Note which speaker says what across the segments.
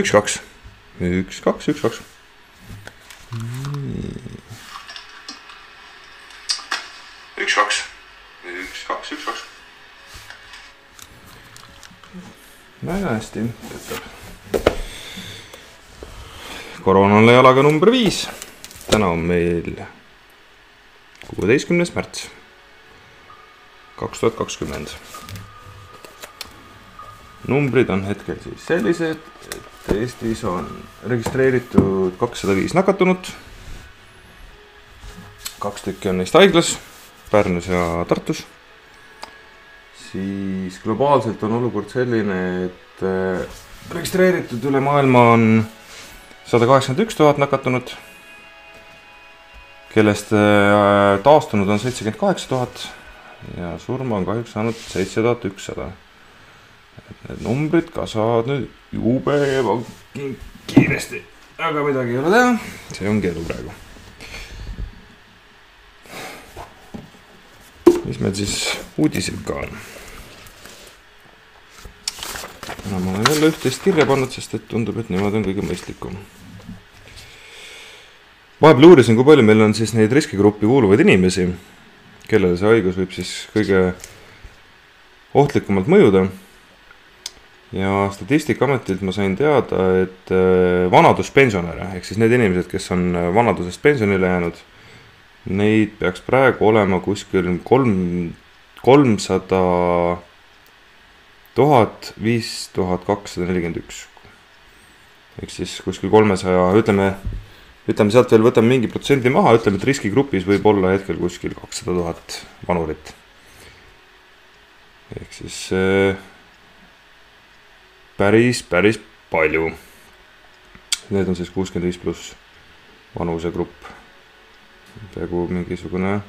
Speaker 1: üks, kaks. Üks, kaks, üks, kaks. Üks, kaks. Üks, kaks, üks, kaks. Väga hästi töötab. Koroonale jalaga number 5. Täna on meil 16. märts 2020. Numbrid on hetkel siis sellised, et Eestis on registreeritud 205 nakatunut. 2 tükki on neist haiglas, Pärnus ja Tartus. Siis globaalselt on olukord selline, et registreeritud üle maailma on 181 000 nakatunut, kellest taastunud on 78 000 ja surma on kahjuks saanud 7100. Need numbrid kasvavad nüüd jube kiiresti, aga midagi ei ole teha, see ongi elu praegu. Mis meil siis uudised ka on? Täna ma olen jälle üht-teist kirja pannud, sest et tundub, et niimoodi on kõige mõistlikum. Vahepeal uurisin, kui palju meil on siis neid riskigruppi kuuluvaid inimesi, kellele see haigus võib siis kõige ohtlikumalt mõjuda. Ja Statistikaametilt ma sain teada, et vanaduspensionäre, ehk siis need inimesed, kes on vanadusest pensionile jäänud, neid peaks praegu olema kuskil 300 5241. Ehk siis kuskil 300, ütleme sealt veel võtame mingi protsendi maha, ütleme, et riskigrupis võib olla hetkel kuskil 200 000 vanurit. Ehk siis päris palju. Need on siis 65 pluss vanusegrupp. Peaaegu mingisugune,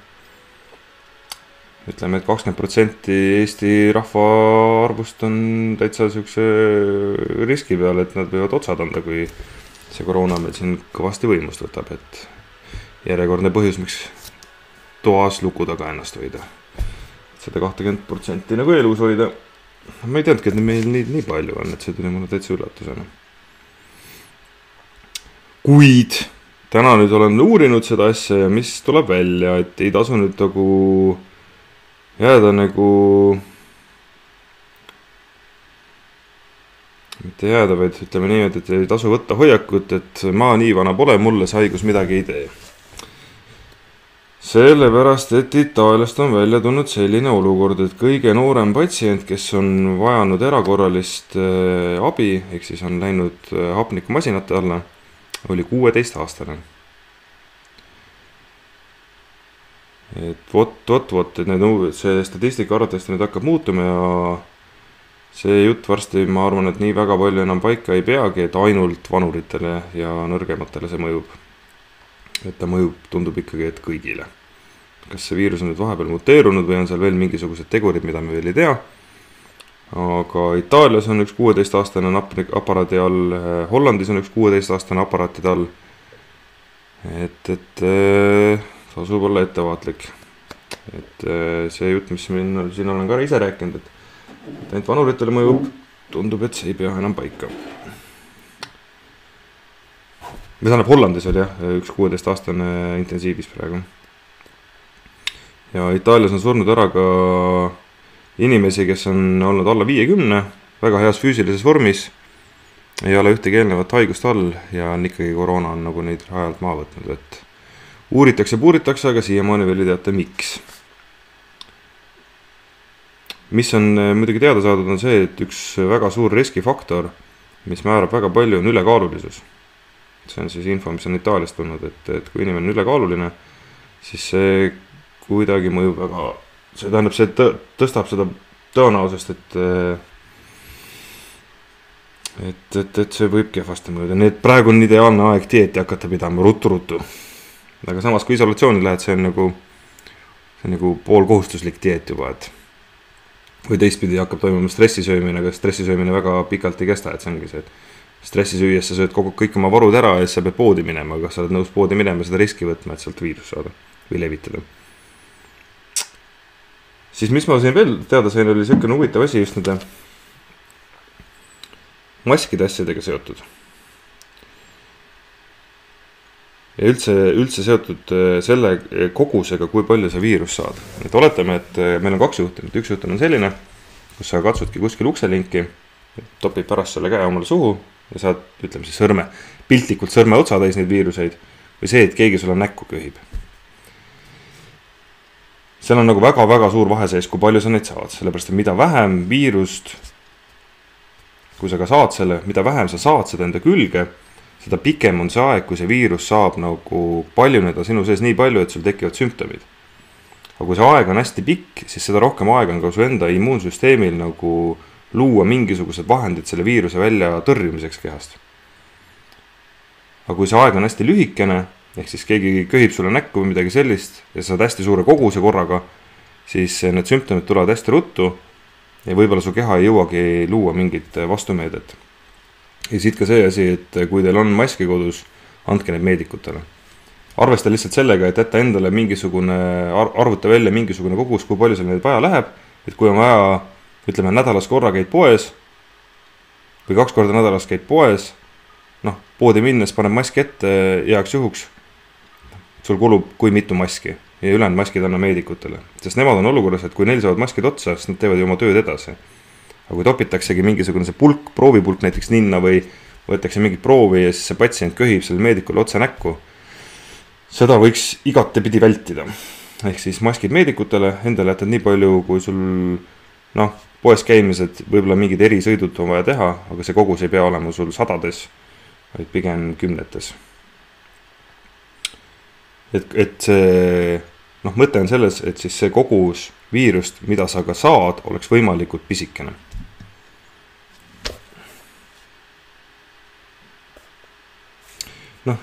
Speaker 1: ütleme, et 20% Eesti rahva arvust on täitsa siukse riski peal, et nad võivad otsad anda, kui see koroona meil siin kõvasti võimust võtab, et järjekordne põhjus, miks toas luku taga ennast hoida. Seda 20% nagu elus hoida. Ma ei teadnudki, et meil nii palju on, et see tuli mulle täitsa üllatusena. Kuid täna nüüd olen uurinud seda asja ja mis tuleb välja, et ei tasu nüüd nagu jääda nagu, mitte jääda, vaid ütleme nii, et ei tasu võtta hoiakut, et ma nii vana pole, mulle see haigus midagi ei tee. Sellepärast, et Itaaliast on välja tulnud selline olukord, et kõige noorem patsient, kes on vajanud erakorralist abi, ehk siis on läinud hapnikumasinate alla, oli 16-aastane. Et vot, et see statistika arvatavasti nüüd hakkab muutuma ja see jutt varsti, ma arvan, et nii väga palju enam paika ei peagi, et ainult vanuritele ja nõrgematele see mõjub. Et ta mõjub, tundub ikkagi, et kõigile. Kas see viirus on nüüd vahepeal muteerunud või on seal veel mingisugused tegurid, mida me veel ei tea. Aga Itaalias on üks 16-aastane aparaadi all, Hollandis on üks 16-aastane aparaatide all. Et tasub olla ettevaatlik. Et see jutt, mis siin olen ka ise rääkinud, et ainult vanuritele mõjub, tundub, et see ei pea enam paika. Me tähendab Hollandis oli üks 16-aastane intensiivis praegu. Ja Itaalias on surnud ära ka inimesi, kes on olnud alla 50, väga heas füüsilises vormis, ei ole ühtegi eelnevat haigust all ja on ikkagi koroona on nagu neid ajalt maha võtnud, et puuritakse, aga siiamaani veel ei teata miks. Mis on muidugi teada saadud on see, et üks väga suur riskifaktor, mis määrab väga palju, on ülekaalulisus. See on siis info, mis on Itaaliast tulnud, et kui inimene on ülekaaluline, siis see kuidagi mõjub väga, see tähendab, see tõstab seda tõenäosust, et see võib kehvasti mõjuda. Nii et praegu on ideaalne aeg dieeti hakata pidama ruttu. Aga samas, kui isolatsiooni lähed, see on nagu poolkohustuslik dieet juba, et või teistpidi hakkab toimuma stressisöömine, aga stressisöömine väga pikalt ei kesta, et see ongi see, et stressisüües sa sööd kõik oma varud ära ja sa pead poodi minema, aga sa oled nõus poodi minema seda riski võtma, et sealt viirus saada või levitada. Siis mis ma siin veel teada sain, oli selline huvitav asi just nende maskide asjadega seotud. ja üldse seotud selle kogusega, kui palju sa viirust saad. Et oletame, et meil on 2 juhtumit. Üks juhtum on selline, kus sa katsudki kuskil ukselinki, topid pärast selle käe omale suhu ja saad, ütleme siis piltlikult sõrme otsa täis neid viiruseid või see, et keegi sulle näkku köhib. Seal on nagu väga-väga suur vahe sees, kui palju sa neid saad, sellepärast, et mida vähem viirust, kui sa ka saad selle, mida vähem sa saad seda enda külge, seda pikem on see aeg, kui see viirus saab nagu paljuneda sinu sees nii palju, et sul tekivad sümptomid. Aga kui see aeg on hästi pikk, siis seda rohkem aega on ka su enda immuunsüsteemil nagu luua mingisugused vahendid selle viiruse välja tõrjumiseks kehast. Aga kui see aeg on hästi lühikene, ehk siis keegi köhib sulle näkku või midagi sellist ja saad hästi suure koguse korraga, siis need sümptomid tulevad hästi ruttu ja võib-olla su keha ei jõuagi luua mingit vastumeedet. Ja siit ka see asi, et kui teil on maski kodus, andke need meedikutele. Arvesta lihtsalt sellega, et jätta endale mingisugune, arvuta välja mingisugune kogus, kui palju seal neid vaja läheb, et kui on vaja, ütleme, nädalas korra käid poes või 2 korda nädalas käid poes, poodi minnes paneb maski ette heaks juhuks, sul kulub kui mitu maski ja ülejäänud maskid anna meedikutele, sest nemad on olukorras, et kui neil saavad maskid otsa, siis nad teevad ju oma tööd edasi. Aga kui topitaksegi mingisugune see pulk, proovipulk näiteks ninna või võetakse mingit proovi ja siis see patsient köhib selle meedikule otse näkku, seda võiks igatepidi vältida. Ehk siis maskid meedikutele, endale jätad nii palju, kui sul poes käimised, võib-olla mingid erisõidud on vaja teha, aga see kogus ei pea olema sul 100-des, vaid pigem 10-des. Et see, mõte on selles, et siis see kogus viirust, mida sa ka saad, oleks võimalikult pisikene.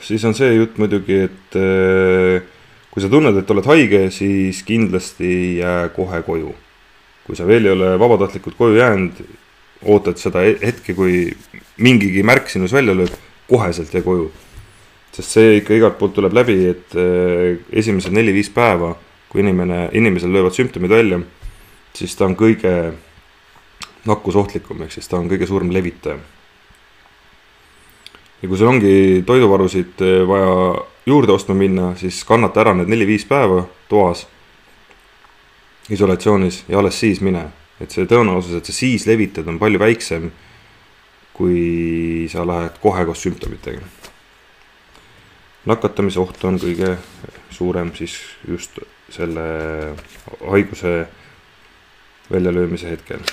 Speaker 1: Siis on see jutt muidugi, et kui sa tunned, et oled haige, siis kindlasti jää kohe koju. Kui sa veel ei ole vabatahtlikult koju jäänud, ootad seda hetke, kui mingigi märk sinus välja lööb, koheselt jää koju. Sest see ikka igalt poolt tuleb läbi, et esimesed 4-5 päeva, kui inimesel löövad sümptomid välja, siis ta on kõige nakkusohtlikum, ehk siis ta on kõige suurem levitaja. Ja kui sul ongi toiduvarusid vaja juurde ostma minna, siis kannata ära need 4-5 päeva toas isolatsioonis ja alles siis mine. Et see tõenäosus, et sa siis levitad, on palju väiksem, kui sa lähed kohe koos sümptomitega. Nakatamise oht on kõige suurem siis just selle haiguse väljalöömise hetkel.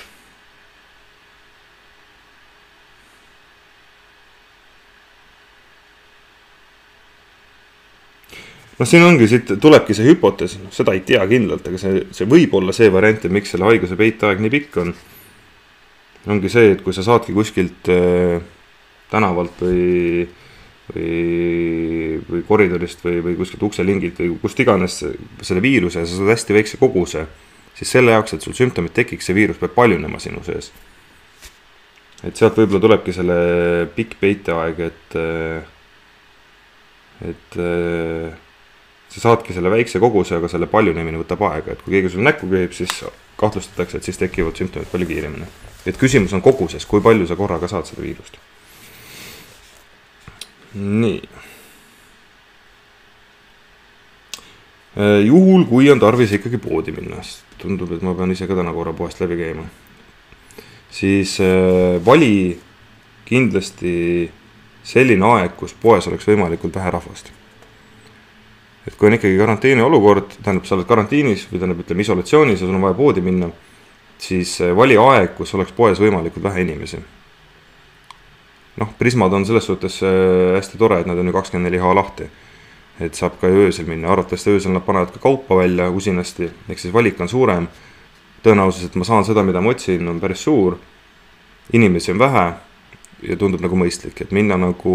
Speaker 1: Siin ongi, siit tulebki see hüpotees, seda ei tea kindlalt, aga see võib olla see variant, et miks selle haiguse peitaeg nii pikk on. Ongi see, et kui sa saadki kuskilt tänavalt või koridorist või kuskilt ukselingilt või kust iganes selle viiruse ja sa saad hästi väikse koguse, siis selle jaoks, et sul sümptomid tekiks, see viirus peab paljunema sinu sees. Et sealt võib-olla tulebki selle pikk peiteaeg, et sa saadki selle väikse koguse, aga selle paljunemine võtab aega, et kui keegi sul näkku köhib, siis kahtlustatakse, et siis tekivad sümptomid palju kiiremini. Et küsimus on koguses, kui palju sa korraga saad seda viirust. Nii. Juhul, kui on tarvis ikkagi poodi minna, tundub, et ma pean ise ka täna korra poest läbi käima, siis vali kindlasti selline aeg, kus poes oleks võimalikult vähe rahvast. Et kui on ikkagi karantiini olukord, tähendab, sa oled karantiinis või ütleme isolatsioonis ja sul on vaja poodi minna, siis vali aeg, kus oleks poes võimalikult vähe inimesi. Prismad on selles suhtes hästi tore, et nad on ju 24H lahti. Et saab ka öösel minna. Arvatavasti öösel nad panevad ka kaupa välja usinasti, ehk siis valik on suurem. Tõenäosus, et ma saan seda, mida ma otsin, on päris suur. Inimesi on vähe ja tundub nagu mõistlik, et minna nagu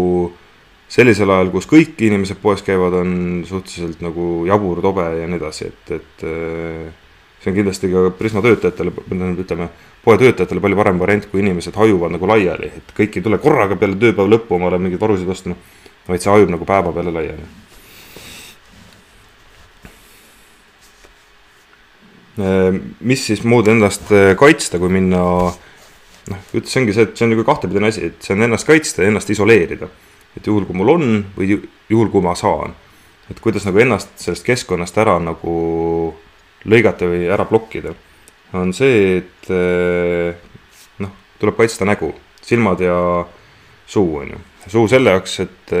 Speaker 1: sellisel ajal, kus kõik inimesed poes käivad, on suhteliselt nagu jabur, tobe ja nii edasi, et see on kindlasti ka Prisma töötajatele, ütleme, poe töötajatele palju parem variant, kui inimesed hajuvad nagu laiali, et kõik ei tule korraga peale tööpäev lõppu omale mingid varusid ostma, vaid see hajub nagu päeva peale laiali. Mis siis muud endast kaitsta, kui minna, see ongi see, et see on nagu kahtepidine asi, et see on ennast kaitsta ja ennast isoleerida. Et juhul, kui mul on või juhul, kui ma saan. et kuidas nagu ennast sellest keskkonnast ära nagu lõigata või ära blokkida, on see, et noh, tuleb kaitsta nägu, silmad ja suu on ju. Suu selle jaoks, et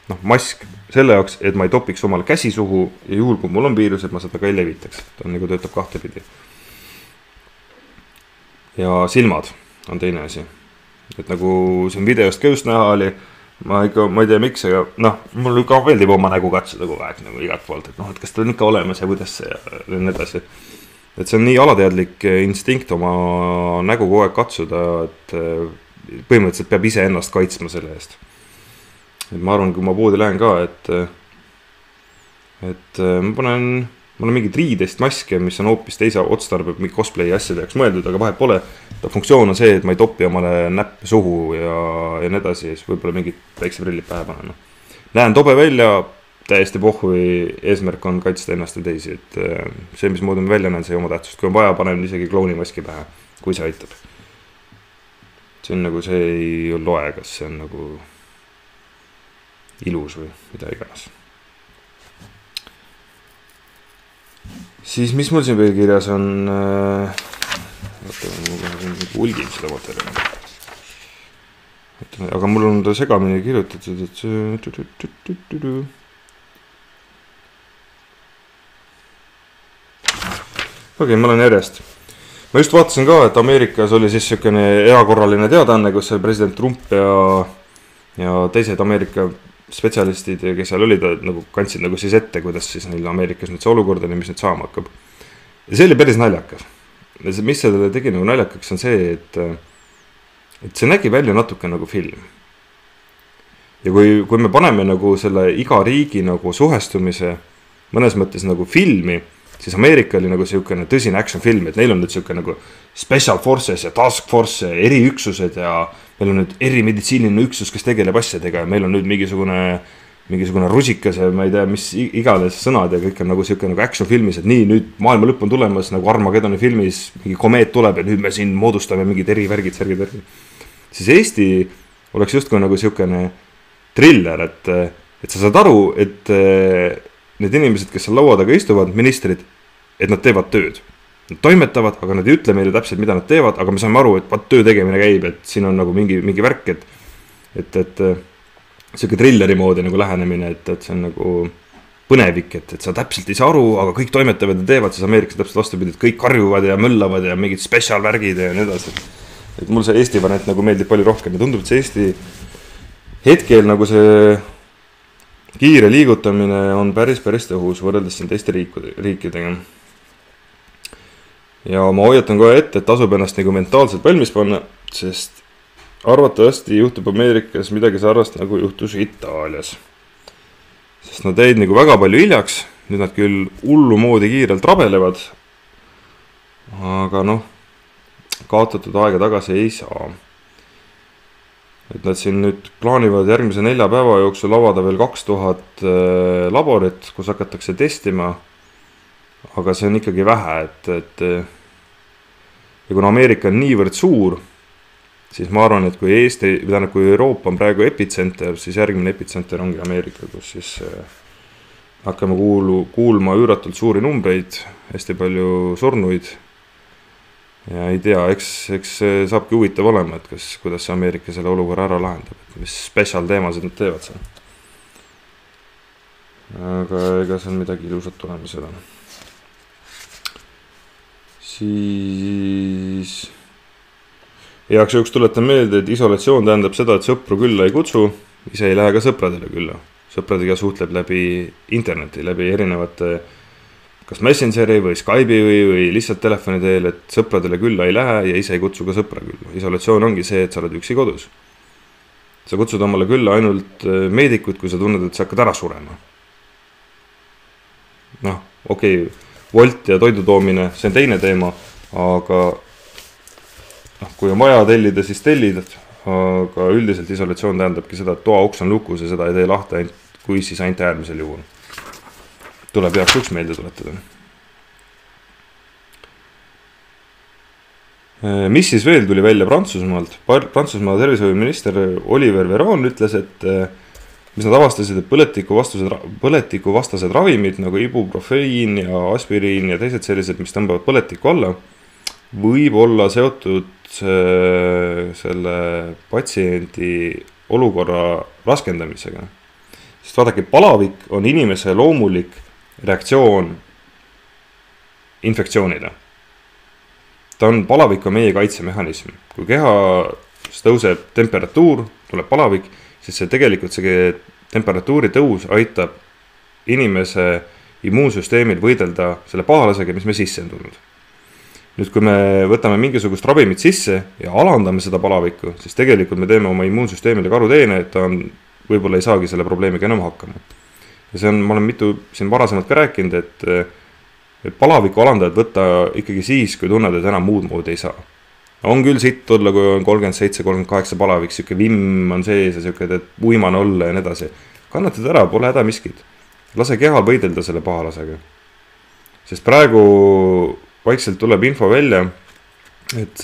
Speaker 1: noh, mask selle jaoks, et ma ei topiks omale käsi suhu ja juhul, kui mul on viirus, et ma seda ka ei levitaks. Ta on nagu töötab kahtepidi. Ja silmad on teine asi. Et nagu siin videost ka just näha oli, ma ei tea miks, aga noh, mul ka meeldib oma nägu katsuda kogu aeg nagu igalt poolt, et noh, et kas ta on ikka olemas ja kuidas see ja nii edasi. Et see on nii alateadlik instinkt oma nägu kogu aeg katsuda, et põhimõtteliselt peab ise ennast kaitsma selle eest. Et ma arvan, kui ma poodi lähen ka, et ma panen mingid riidest maske, mis on hoopis teise otstarbe, mingi cosplay asjade jaoks mõeldud, aga vahet pole. Ta funktsioon on see, et ma ei topi omale näppe suhu ja nii edasi, siis võib-olla mingid väikse prillid pähe panen. Lähen tobe välja, täiesti pohhu eesmärk on kaitsta ennast ja teisi, et see, mis moodi ma välja näen, see ei oma tähtsust. Kui on vaja, panen isegi kloonimaski pähe, kui see aitab. See on nagu, see ei loe, kas see on nagu ilus või mida iganes. Siis mis mul siin veel kirjas on, ulgin seda materjali. Aga mul on ta segamini kirjutatud, et see... Okei, ma olen järjest. Ma just vaatasin ka, et Ameerikas oli siis selline erakorraline teadaanne, kus president Trump ja teised Ameerika spetsialistid, kes seal olid, nagu kandsid nagu siis ette, kuidas siis neil Ameerikas nüüd see olukord oli, mis nüüd saama hakkab. Ja see oli päris naljakas. Mis selle tegi nagu naljakaks on see, et see nägi välja natuke nagu film. Ja kui me paneme nagu selle iga riigi nagu suhestumise mõnes mõttes nagu filmi, siis Ameerika oli nagu selline tõsine action film, et neil on nüüd selline nagu special forces ja task force ja eriüksused ja meil on nüüd erimeditsiiniline üksus, kes tegeleb asjadega ja meil on nüüd mingisugune rusikas ja ma ei tea, mis igales sõnad ja kõik on nagu selline nagu action filmis, et nii, nüüd maailma lõpp on tulemas nagu Armageddoni filmis, mingi komeet tuleb ja nüüd me siin moodustame mingid erivärgid, särgid. Siis Eesti oleks justkui nagu selline thriller, et sa saad aru, et need inimesed, kes seal laua taga istuvad, ministrid, et nad teevad tööd. Nad toimetavad, aga nad ei ütle meile täpselt, mida nad teevad, aga me saame aru, et töö tegemine käib, et siin on nagu mingi värk, et selline trilleri moodi nagu lähenemine, et see on nagu põnevik, et sa täpselt ei saa aru, aga kõik toimetavad ja teevad, siis Ameerikas täpselt vastupidi, et kõik karjuvad ja möllavad ja mingid special värgid ja nii edasi. Et mul see Eesti variant nagu meeldib palju rohkem ja tundub, et see Eesti hetkel nagu see kiire liigutamine on päris tõhus võrreldes siin teiste riikidega. Ja ma hoiatan kohe ette, et tasub ennast nagu mentaalselt valmis panna, sest arvatavasti juhtub Ameerikas midagi sarnast nagu juhtus Itaalias. Sest nad jäid nagu väga palju hiljaks, nüüd nad küll hullu moodi kiirelt rabelevad, aga noh, kaotatud aega tagasi ei saa. Et nad siin nüüd plaanivad järgmise 4 päeva jooksul avada veel 2000 laborit, kus hakatakse testima, aga see on ikkagi vähe, ja kuna Ameerika on niivõrd suur, siis ma arvan, et kui kui Euroopa on praegu epitsenter, siis järgmine epitsenter ongi Ameerika, kus siis hakkame kuulma üüratult suuri numbreid, hästi palju surnuid. Ja ei tea, eks saabki huvitav olema, et kuidas Ameerika selle olukorra ära lahendab, et mis special teemasid nad teevad seal. Aga ega see on midagi ilusat tulema seda. Siis heaks juhuks tuletan meelde, et isolatsioon tähendab seda, et sõpru külla ei kutsu, ise ei lähe ka sõpradele külla. Sõpradega suhtleb läbi interneti, läbi erinevate kas Messengeri või Skype'i või lihtsalt telefoni teel, et sõpradele külla ei lähe ja ise ei kutsu ka sõpra külla. Isolatsioon ongi see, et sa oled üksi kodus. Sa kutsud omale külla ainult meedikud, kui sa tunned, et sa hakkad ära surema. Noh, okei, Wolt ja toidu toomine, see on teine teema, aga kui on vaja tellida, siis tellid, aga üldiselt isolatsioon tähendabki seda, et toa uks on lukus ja seda ei tee lahti, kui siis ainult äärmisel juhul. Tuleb heaks üks meelde tuletada. Mis siis veel tuli välja Prantsusmaalt? Prantsusmaa tervishoiuminister Oliver Véran ütles, et mis nad avastasid, et põletikuvastased ravimid nagu ibuprofeiin ja aspiriin ja teised sellised, mis tõmbavad põletikku alla, võib olla seotud selle patsiendi olukorra raskendamisega. Sest vaadake, palavik on inimese loomulik reaktsioon infektsioonile. Palavik on meie kaitsemehhanism. Kui kehas tõuseb temperatuur, tuleb palavik, siis see tegelikult see temperatuuri tõus aitab inimese immuunsüsteemil võidelda selle pahalasega, mis me sisse on tulnud. Nüüd, kui me võtame mingisugust ravimit sisse ja alandame seda palavikku, siis tegelikult me teeme oma immuunsüsteemile karuteene, et ta võib-olla ei saagi selle probleemiga enam hakkama. Ja see on, ma olen mitu siin varasemalt ka rääkinud, et palaviku alandajad võtta ikkagi siis, kui tunned, et enam muud moodi ei saa. On küll sitt olla, kui on 37-38 palavik, siuke vimm on sees ja siuke, et uimane olla ja nii edasi. Kannatad ära, pole häda miskit. Lase kehal võidelda selle pahalasega. Sest praegu vaikselt tuleb info välja, et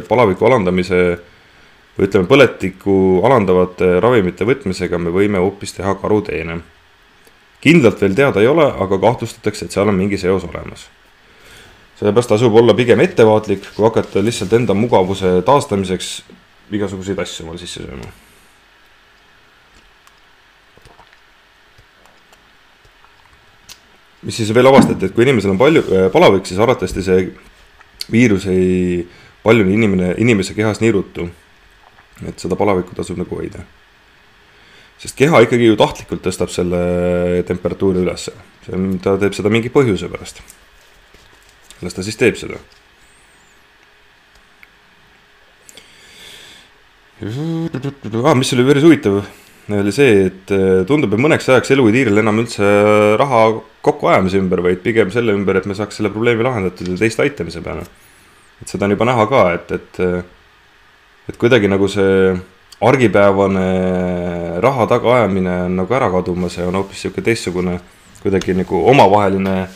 Speaker 1: palaviku alandamise, või ütleme põletiku alandavate ravimite võtmisega me võime hoopis teha karuteene. Kindlalt veel teada ei ole, aga kahtlustatakse, et seal on mingi seos olemas. Sellepärast tasub olla pigem ettevaatlik, kui hakata lihtsalt enda mugavuse taastamiseks igasuguseid asju mal sisse sööma. Mis siis veel avastati, et kui inimesel on palju palavik, siis arvatavasti see viirus ei palju inimese kehas nii ruttu, et seda palavikku tasub nagu hoida. Sest keha ikkagi ju tahtlikult tõstab selle temperatuuri üles. Ta teeb seda mingi põhjuse pärast. Las ta siis teeb seda. Mis oli päris huvitav, oli see, et tundub, et mõneks ajaks eluidiiril enam üldse raha kokku ajamise ümber, vaid pigem selle ümber, et me saaks selle probleemi lahendatud ja teist aitamise peale. Et seda on juba näha ka, et kuidagi nagu see argipäevane raha tagaajamine on nagu ära kadumas ja on hoopis siuke teistsugune kuidagi nagu omavaheline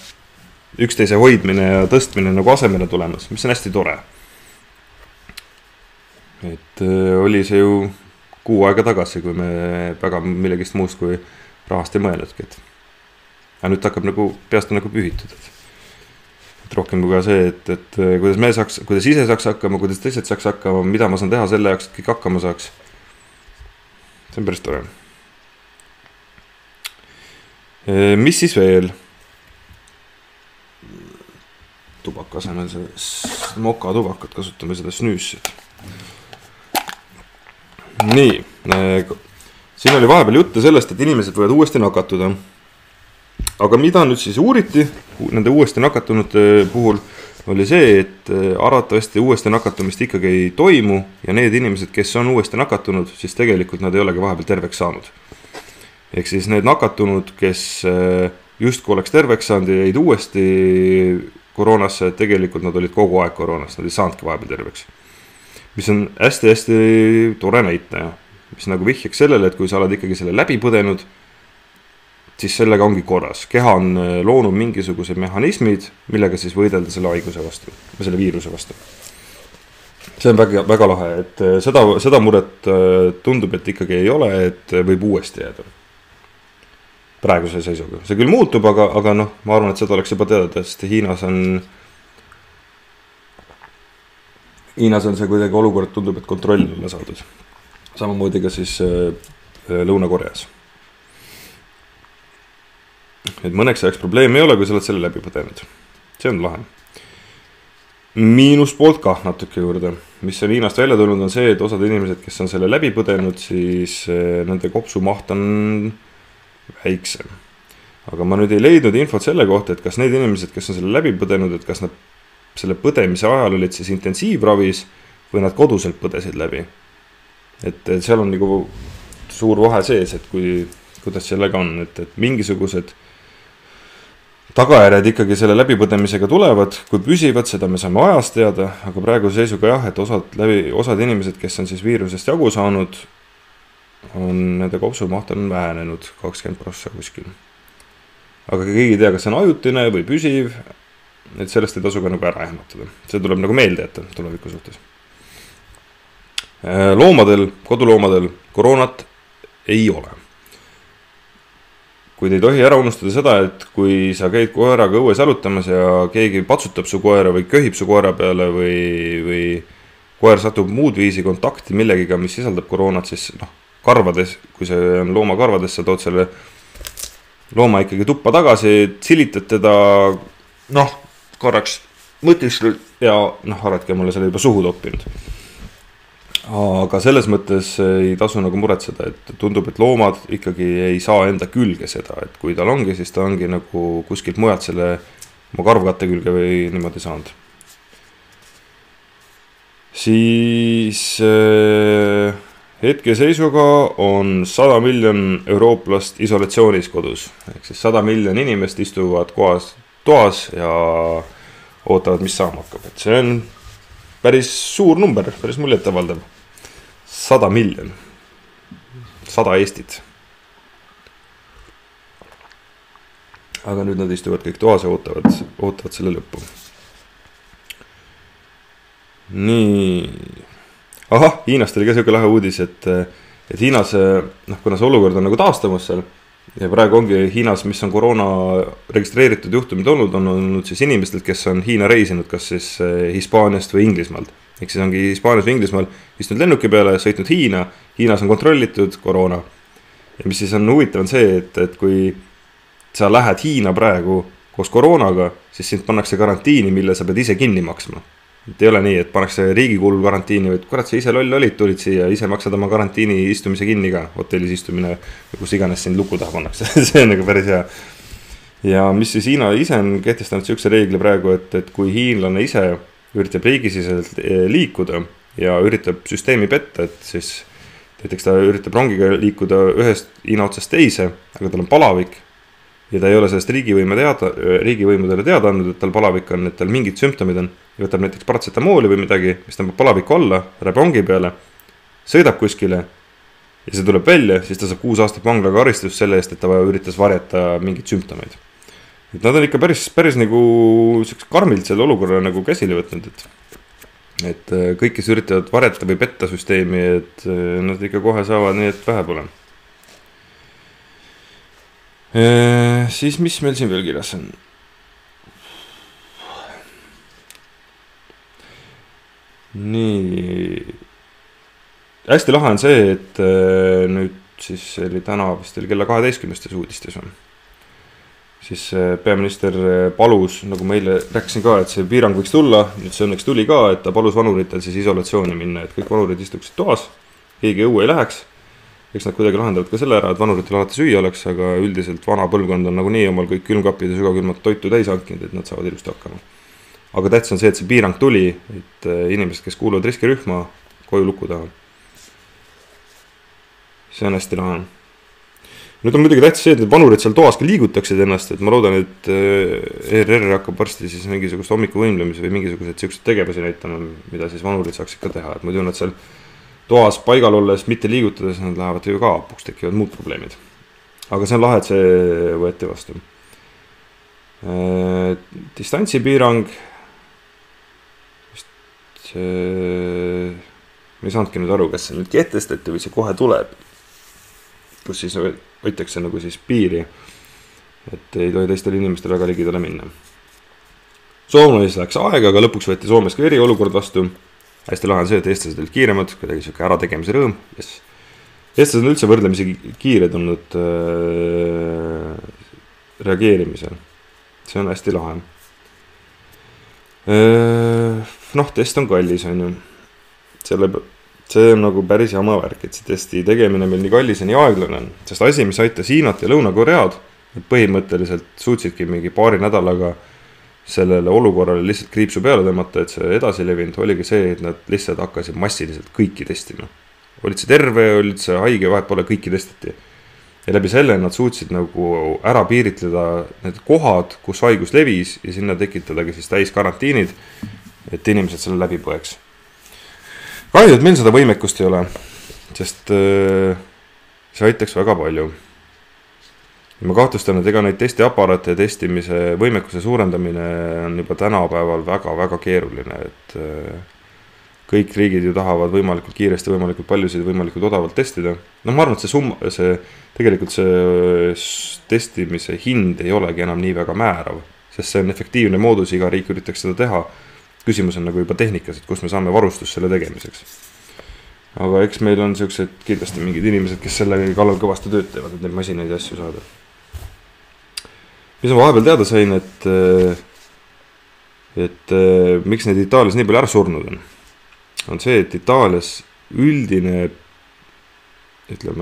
Speaker 1: üksteise hoidmine ja tõstmine nagu asemele tulemas, mis on hästi tore. Et oli see ju kuu aega tagasi, kui me väga millegist muust kui rahast ei mõelnudki. Ja nüüd hakkab nagu peast on nagu pühitud. Et rohkem kui ka see, et kuidas ise saaks hakkama, kuidas teised saaks hakkama, mida ma saan teha selle jaoks, et kõik hakkama saaks. See on päris tore. Mis siis veel? Tubaka asemel see moka tubakat kasutame seda snüüsit. Nii, siin oli vahepeal juttu sellest, et inimesed võivad uuesti nakatuda. Aga mida nüüd siis uuriti nende uuesti nakatunute puhul oli see, et arvatavasti uuesti nakatumist ikkagi ei toimu ja need inimesed, kes on uuesti nakatunud, siis tegelikult nad ei olegi vahepeal terveks saanud. Ehk siis need nakatunud, kes justkui oleks terveks saanud ja jäid uuesti koroonasse, et tegelikult nad olid kogu aeg koroonas, nad ei saanudki vahepeal terveks. Mis on hästi-hästi tore näitaja, mis nagu vihjaks sellele, et kui sa oled ikkagi selle läbi põdenud, siis sellega ongi korras. Keha on loonud mingisugused mehhanismid, millega siis võidelda selle haiguse vastu, või selle viiruse vastu. See on väga, väga lahe, et seda muret tundub, et ikkagi ei ole, et võib uuesti jääda. Praeguse seisuga. See küll muutub, aga noh, ma arvan, et seda oleks juba teada, sest Hiinas on see kuidagi olukord tundub, et kontrolli alla saadud. Samamoodi ka siis Lõuna-Koreas. Et mõneks ajaks probleemi ei ole, kui sa oled selle läbi põdenud. See on lahe. Miinuspoolt kah natuke juurde. Mis on Hiinast välja tulnud on see, et osad inimesed, kes on selle läbi põdenud, siis nende kopsumaht on väiksem. Aga ma nüüd ei leidnud infot selle kohta, et kas need inimesed, kes on selle läbi põdenud, et kas nad selle põdemise ajal olid siis intensiivravis või nad koduselt põdesid läbi. Et seal on nagu suur vahe sees, et kuidas sellega on, et mingisugused tagajärjed ikkagi selle läbipõdemisega tulevad, kui püsivad, seda me saame ajast teada, aga praegu seisuga jah, et osad inimesed, kes on siis viirusest jagu saanud, on nende kopsumaht on vähenenud 20% kuskil. Aga keegi ei tea, kas see on ajutine või püsiv, et sellest ei tasu ka nagu ära ehmatada. See tuleb nagu meelde jätta tuleviku suhtes. Loomadel, koduloomadel koroonat ei ole. kuid ei tohi ära unustada seda, et kui sa käid koeraga õues jalutamas ja keegi patsutab su koera või köhib su koera peale või koer satub muud viisi kontakti millegiga, mis sisaldab koroonat, siis karvades, kui see on looma karvades, sa tood selle looma ikkagi tuppa tagasi, silitad teda, korraks mõtislu ja Aretki mulle selle juba suhu toppinud. Aga selles mõttes ei tasu nagu muretseda, et tundub, et loomad ikkagi ei saa enda külge seda, et kui tal ongi, siis ta ongi nagu kuskilt mujalt selle oma karvkatte külge või niimoodi saanud. Siis hetkeseisuga on 100 miljon eurooplast isolatsioonis kodus. Ehk siis 100 miljon inimest istuvad toas ja ootavad, mis saama hakkab. Et see on päris suur number, päris muljetavaldav. 100 miljon. 100 Eestit. Aga nüüd nad istuvad kõik toas ja ootavad selle lõppu. Nii. Hiinast oli ka selline lahe uudis, et Hiinas, kuna see olukord on nagu taastamas seal, ja praegu ongi Hiinas, mis on koroona registreeritud juhtumid olnud siis inimestelt, kes on Hiina reisinud, kas siis Hispaaniast või Inglismaalt. Ehk siis ongi Hispaanias või Inglismaal istunud lennuki peale, sõitnud Hiinas on kontrollitud koroona. Ja mis siis on huvitav on see, et kui sa lähed Hiina praegu koos koroonaga, siis sind pannakse karantiini, mille sa pead ise kinni maksma. Et ei ole nii, et pannakse riigikulul karantiini, või kurat, sa ise loll olid, tulid siia, ise maksad oma karantiini istumise kinni ka, hotellis istumine, kus iganes sind luku taha pannakse. See on nagu päris hea. Ja mis siis Hiina ise on kehtestanud siukse reegli praegu, et kui hiinlane ise üritab riigisiselt liikuda ja üritab süsteemi petta, et siis näiteks ta üritab rongiga liikuda ühest Hiina otsast teise, aga tal on palavik ja ta ei ole sellest riigivõimudele teada andnud, et tal palavik on, et tal mingid sümptomid on ja võtab näiteks paratsetamooli või midagi, mis tõmbab palaviku alla, läheb rongi peale, sõidab kuskile ja see tuleb välja, siis ta saab 6 aastat vanglaga aristust selle eest, et ta üritas varjata mingid sümptomeid. Et nad on ikka päris nagu karmilt selle olukorra nagu käsile võtnud, et kõik, kes üritavad varjata või petta süsteemi, et nad ikka kohe saavad nii, et vähe pole. Siis mis meil siin veel kirjas on? Nii. Hästi lahe on see, et nüüd siis oli täna vist oli kella 12 uudistes on. Siis peaminister palus, nagu meile rääkisin ka, et see piirang võiks tulla, nüüd see õnneks tuli ka, et ta palus vanuritel siis isolatsiooni minna, et kõik vanurid istuksid toas, keegi õue ei läheks. Eks nad kuidagi lahendavad ka selle ära, et vanuritel alati süüa oleks, aga üldiselt vana põlvkond on nagu nii omal kõik külmkapid ja sügavkülmat toitu täis hankinud, et nad saavad ilusti hakkama. Aga tähtis on see, et see piirang tuli, et inimesed, kes kuuluvad riskirühma, koju luku taha. See on hästi lahe. Nüüd on muidugi tähtis see, et vanurid seal toas ka liigutaksid ennast, et ma loodan, et ERR hakkab varsti siis mingisugust hommikuvõimlemise või mingisugused siuksed tegevusi näitama, mida siis vanurid saaksid ka teha, et muidu nad seal toas paigal olles mitte liigutades, nad lähevad ju ka apuks, tekivad muud probleemid. Aga see on lahe, et see võeti vastu. Distantsipiirang. Me ei saanudki nüüd aru, kas see nüüd kehtestati või see kohe tuleb. Kus siis võitakse nagu siis piiri, et ei tohi teistel inimestel väga ligidale minna. Soomes läks aega, aga lõpuks võeti Soomes ka eriolukord vastu. Hästi lahe on see, et eestlased olid kiiremad, kuidagi siuke ärategemise rõõm. Eestlased on üldse võrdlemisi kiired olnud reageerimisel. See on hästi lahe. Test on kallis, on ju. See on nagu päris jama värk, et see testi tegemine meil nii kallis ja nii aeglane on. Sest asi, mis aitas Hiinat ja Lõuna-Koread, põhimõtteliselt suutsidki mingi paari nädalaga sellele olukorrale lihtsalt kriipsu peale tõmmata, et see edasi levinud oligi see, et nad lihtsalt hakkasid massiliselt kõiki testima. Olid see terve, olid see haige, vahet pole, kõiki testiti. Ja läbi selle nad suutsid nagu ära piiritleda need kohad, kus haigus levis ja sinna tekitadagi siis täis karantiinid, et inimesed selle läbi põeks. Kahju, et meil seda võimekust ei ole, sest see aitaks väga palju. Ja ma kahtlustan, et ega neid testiaparaate ja testimise võimekuse suurendamine on juba tänapäeval väga-väga keeruline, et kõik riigid ju tahavad võimalikult kiiresti, võimalikult paljusid, võimalikult odavalt testida. No ma arvan, et tegelikult see testimise hind ei olegi enam nii väga määrav, sest see on efektiivne moodus, iga riik üritaks seda teha. Küsimus on nagu juba tehnikas, et kus me saame varustus selle tegemiseks. Aga eks meil on sellised kindlasti mingid inimesed, kes selle kallal kõvasti tööd teevad, et neid masinaid ja asju saada. Mis ma vahepeal teada sain, et miks need Itaalias nii palju ära surnud on see, et Itaalias üldine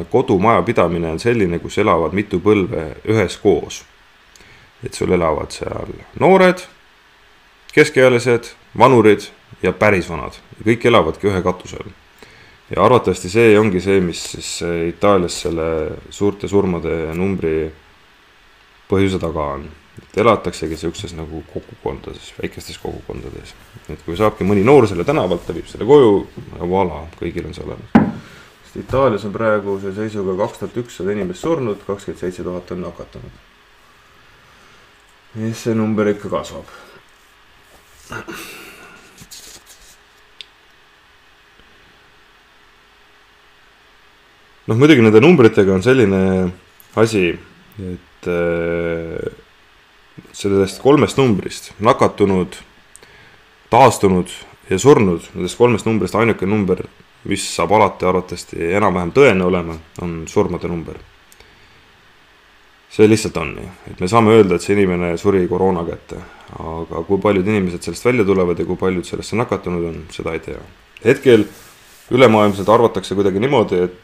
Speaker 1: kodumaja pidamine on selline, kus elavad mitu põlve ühes koos. Et sul elavad seal noored, keskealised, vanurid ja päris vanad. Ja kõik elavadki ühe katusel. Ja arvatavasti see ongi see, mis siis Itaalias selle suurte surmade numbri põhjuse taga on. Et elataksegi sellises nagu kogukondades, väikestes kogukondades. Et kui saabki mõni noor selle tänavalt, ta viib selle koju ja voilà, kõigil on see olemas. Itaalias on praegu see seisuga 2100 inimest surnud, 27 000 on nakatunud. Ja see number ikka kasvab. Muidugi nende numbritega on selline asi, et sellest 3 numbrist nakatunud, taastunud ja surnud, nendest 3 numbrist ainuke number, mis saab alati arvatavasti enam-vähem tõene olema, on surmade number. See lihtsalt on nii, et me saame öelda, et see inimene suri koroona kätte, aga kui paljud inimesed sellest välja tulevad ja kui paljud sellesse nakatunud on, seda ei tea. Hetkel ülemaailmselt arvatakse kuidagi niimoodi, et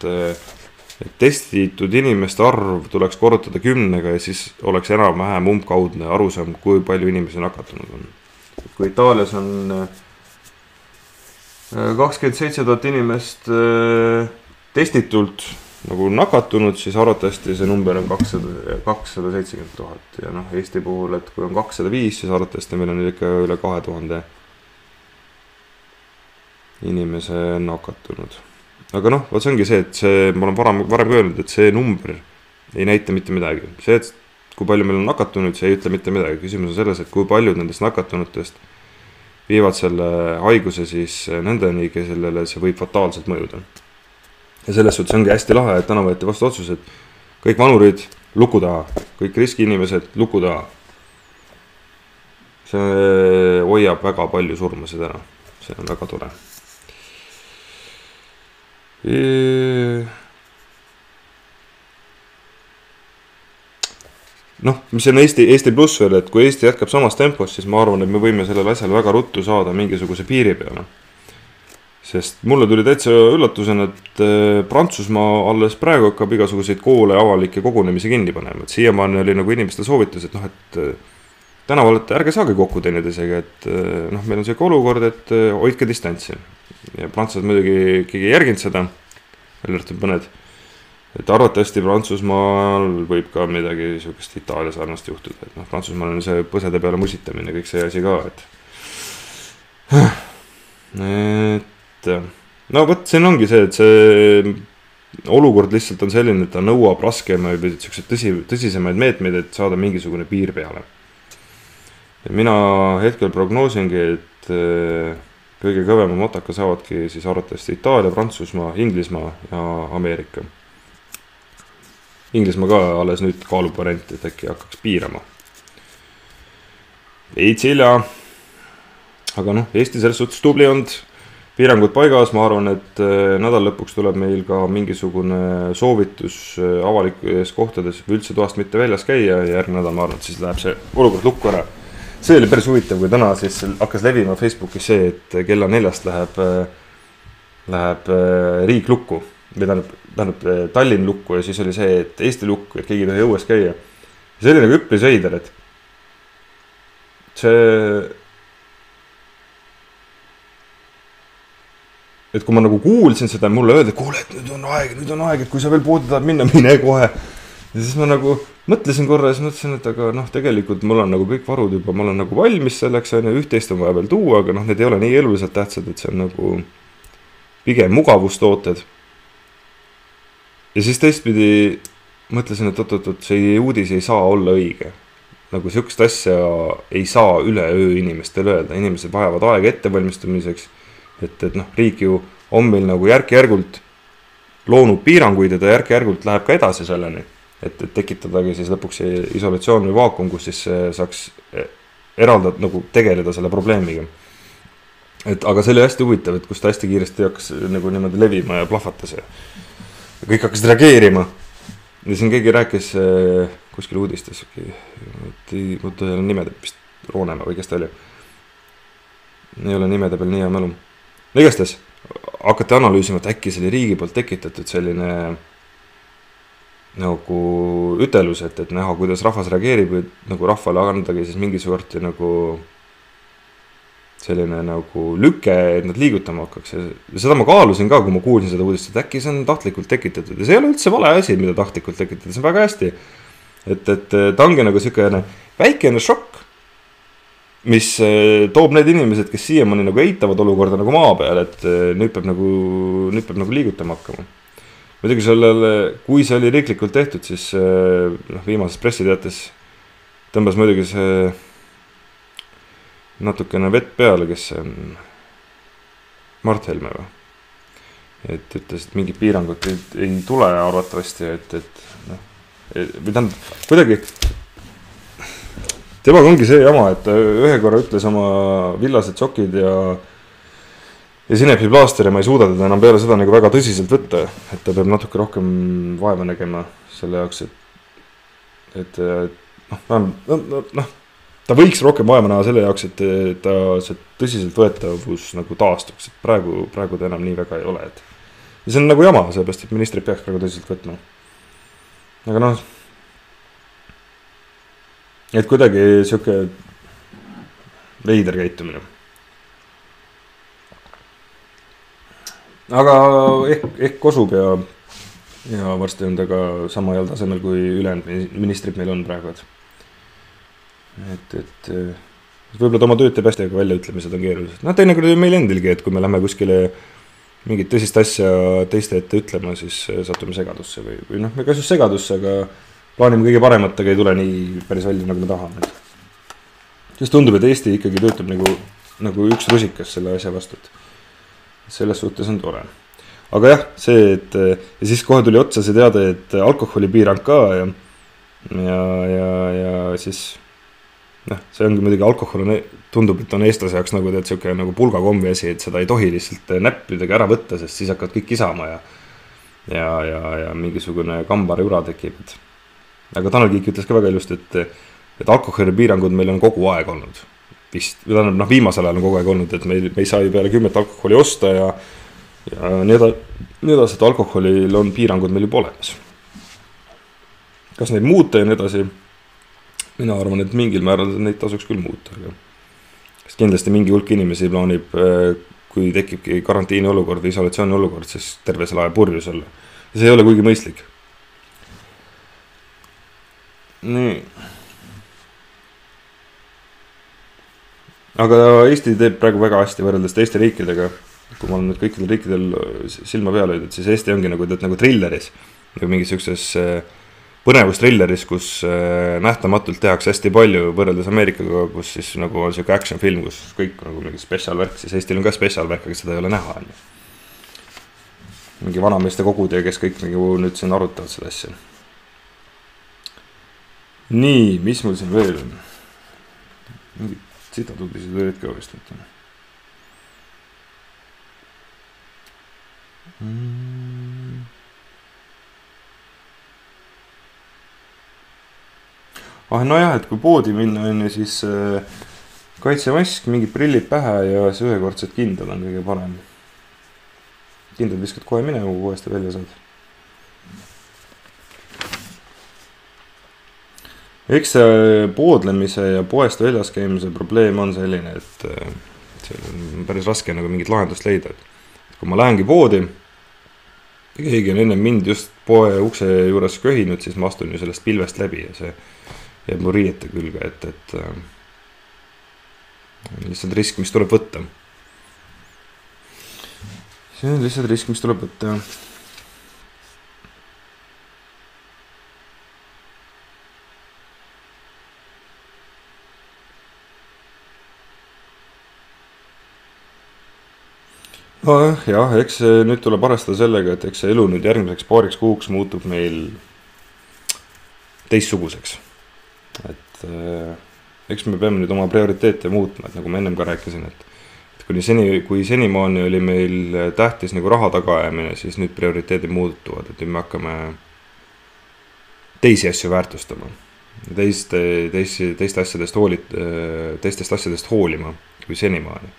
Speaker 1: testitud inimeste arv tuleks korrutada 10 ja siis oleks enam-vähem umbkaudne arusaam, kui palju inimesi nakatunud on. Kui Itaalias on 27 000 inimest testitult nagu nakatunud, siis arvatavasti see number on 270 000 ja Eesti puhul, et kui on 205, siis arvatavasti meil on ikka üle 2000 inimese nakatunud. Aga see ongi see, et ma olen varem öelnud, et see number ei näita mitte midagi. See, et kui palju meil on nakatunud, see ei ütle mitte midagi. Küsimus on selles, et kui paljud nendest nakatunutest viivad selle haiguse siis nendeni, kellele see võib fataalselt mõjuda. Ja selles suhtes ongi hästi lahe, et täna võeti vastu otsus, et kõik vanurid luku taha, kõik riskiinimesed luku taha. See hoiab väga palju surmasid ära. See on väga tore. Mis on Eesti pluss veel, et kui Eesti jätkab samas tempos, siis ma arvan, et me võime sellel asjal väga ruttu saada mingisuguse piiri peale. Sest mulle tuli täitsa üllatusena, et Prantsusmaa alles praegu hakkab igasuguseid koole avalikke kogunemisi kinni panema. Et siiamaani oli nagu inimestel soovitus, et tänaval, et ärge saage kokku teineteisega, et meil on selline olukord, et hoidke distantsi. Ja Prantsused muidugi keegi ei järginud seda, väljartud mõned. Et arvatavasti Prantsusmaal võib ka midagi sellist Itaalia sarnast juhtuda. Et Prantsusmaal on see põsede peale musitamine, kõik see asi ka, võt, siin ongi see, et see olukord lihtsalt on selline, et ta nõuab raskemaid või tõsisemaid meetmeid, et saada mingisugune piir peale. Ja mina hetkel prognoosingi, et kõige kõvema motaka saavadki siis arvatavasti Itaalia, Prantsusmaa, Inglismaa ja Ameerika. Inglismaa ka alles nüüd kaalub varianti, et äkki hakkaks piirama. Veits hilja, aga Eesti selles suhtes tubli olnud, piirangud paigas, ma arvan, et nädal lõpuks tuleb meil ka mingisugune soovitus avalikes kohtades üldse toast mitte väljas käia ja järgmine nädal ma arvan, et siis läheb see olukord lukku ära. See oli päris huvitav, kui täna siis hakkas levima Facebookis see, et kella 4 läheb riik lukku, või tähendab Tallinn lukku ja siis oli see, et Eesti lukku, et keegi ei tohi õues käia. See oli nagu üpris veider, et et kui ma nagu kuulsin seda, mulle öeldi, et kuule, et nüüd on aeg, et kui sa veel poodi tahad minna, mine kohe. Ja siis ma nagu mõtlesin korra ja siis mõtlesin, et aga tegelikult mul on nagu kõik varud juba, ma olen nagu valmis selleks, üht-teist on vaja veel tuua, aga need ei ole nii eluliselt tähtsad, et see on nagu pigem mugavustooted. Ja siis teistpidi mõtlesin, et see uudis ei saa olla õige. Nagu sihukest asja ei saa üleöö inimestele öelda, inimesed vajavad aega ettevalmistumiseks et noh, riik ju on meil nagu järk-järgult loonud piiranguid ja ta järk-järgult läheb ka edasi selleni, et tekitadagi siis lõpuks isolatsioon või vaakum, kus siis saaks eraldada nagu tegeleda selle probleemiga. Et aga see oli hästi huvitav, et kus ta hästi kiiresti hakkas nagu niimoodi levima ja plahvatas ja kõik hakkasid reageerima. Ja siin keegi rääkis kuskil uudistes, et ei ole nimede vist Roonemaa või kes ta oli. Ei ole nimede peal nii hea mälu. Igastes hakati analüüsima, et äkki selle riigi poolt tekitatud selline nagu ütelus, et näha, kuidas rahvas reageerib, et nagu rahvale andagi siis mingi sorti nagu selline nagu lüke, et nad liigutama hakkaks. Ja seda ma kaalusin ka, kui ma kuulsin seda uudist, et äkki see on tahtlikult tekitatud. Ja see ei ole üldse vale asi, mida tahtlikult tekitada, see on väga hästi. Et ta ongi nagu selline väikene šokk, mis toob need inimesed, kes siiamaani nagu eitavad olukorda nagu maa peal, et nüüd peab nagu liigutama hakkama. Muidugi sellele, kui see oli riiklikult tehtud, siis viimases pressiteates tõmbas muidugi see natukene vett peale, kes on Mart Helme või. Et ütles, et mingid piirangud ei tule arvatavasti, või tähendab, kuidagi temaga ongi see jama, et ühe korra ütles oma villased sokid ja sinepi plaaster ja ma ei suuda teda enam peale seda nagu väga tõsiselt võtta, et ta peab natuke rohkem vaeva nägema selle jaoks, et ta võiks rohkem vaeva näha selle jaoks, et ta see tõsiselt võetavus nagu taastuks, et praegu ta enam nii väga ei ole, et ja see on nagu jama, seepärast, et ministrid peaks praegu tõsiselt võtma. Aga noh, et kuidagi siuke veider käitumine. Aga ehk kosub ja varsti on ta ka sama heal tasemel kui ülejäänud ministrid meil on praegu, et võib-olla ta oma tööd teeb hästi, aga väljaütlemised on keerulised. Noh, teinekord meil endilgi, et kui me lähme kuskile mingit tõsist asja teiste ette ütlema, siis satume segadusse või noh, me ka just segadusse, aga plaanime kõige paremat, aga ei tule nii päris välja, nagu me tahame. Siis tundub, et Eesti ikkagi töötab nagu üks rusikas selle asja vastu, et selles suhtes on tore. Aga jah, see, et ja siis kohe tuli otsa see teade, et alkoholipiirang ka ja siis see ongi muidugi alkohol tundub, et on eestlase jaoks nagu tead siuke nagu pulgakombi asi, et seda ei tohi lihtsalt näppidega ära võtta, sest siis hakkavad kõik kisama ja mingisugune kambarjura tekib. Aga Tanel Kiik ütles ka väga ilusti, et alkoholipiirangud meil on kogu aeg olnud. Vist, viimasel ajal on kogu aeg olnud, et me ei saa ju peale 10 alkoholi osta ja nii edasi, et alkoholil on piirangud meil juba olemas. Kas neid muuta ja nii edasi? Mina arvan, et mingil määral neid tasuks küll muuta. Sest kindlasti mingi hulk inimesi plaanib, kui tekibki karantiini olukord või isolatsiooni olukord, siis terve selle aja purjus olla. Ja see ei ole kuigi mõistlik. Nii. Aga Eesti teeb praegu väga hästi võrreldes teiste riikidega. Kui ma olen nüüd kõikidel riikidel silma peale öeldud, siis Eesti ongi nagu trilleris. Nagu mingi sellises põnevus trilleris, kus nähtamatult tehakse hästi palju võrreldes Ameerikaga, kus siis nagu on selline action film, kus kõik nagu mingi special värk, siis Eestil on ka special värk, aga seda ei ole näha. Mingi vanameeste kogud ja kes kõik nagu nüüd siin arutavad seda asja. Nii, mis mul siin veel on? Mingid tsitatuudisid võirid ka vist võtta. Nojah, et kui poodi minna on ja siis kaitsemask, mingid prillid pähe ja see ühekordsed kindad on kõige parem. Kindad viskad kohe minema, kui uuesti välja saad. Eks see poodlemise ja poest väljas käimise probleem on selline, et see on päris raske nagu mingit lahendust leida. Kui ma lähengi poodi, keegi on enne mind just poe ukse juures köhinud, siis ma astun ju sellest pilvest läbi ja see jääb mu riiete külge, et lihtsalt risk, mis tuleb võtta. See on lihtsalt risk, mis tuleb võtta. Nojah, jah, eks nüüd tuleb arvestada sellega, et eks see elu nüüd järgmiseks paariks kuuks muutub meil teistsuguseks. Et eks me peame nüüd oma prioriteete muutma, et nagu ma ennem ka rääkisin, et kui senimaani oli meil tähtis nagu raha tagaajamine, siis nüüd prioriteedid muutuvad, et nüüd me hakkame teisi asju väärtustama. Teistest asjadest hoolima kui senimaani.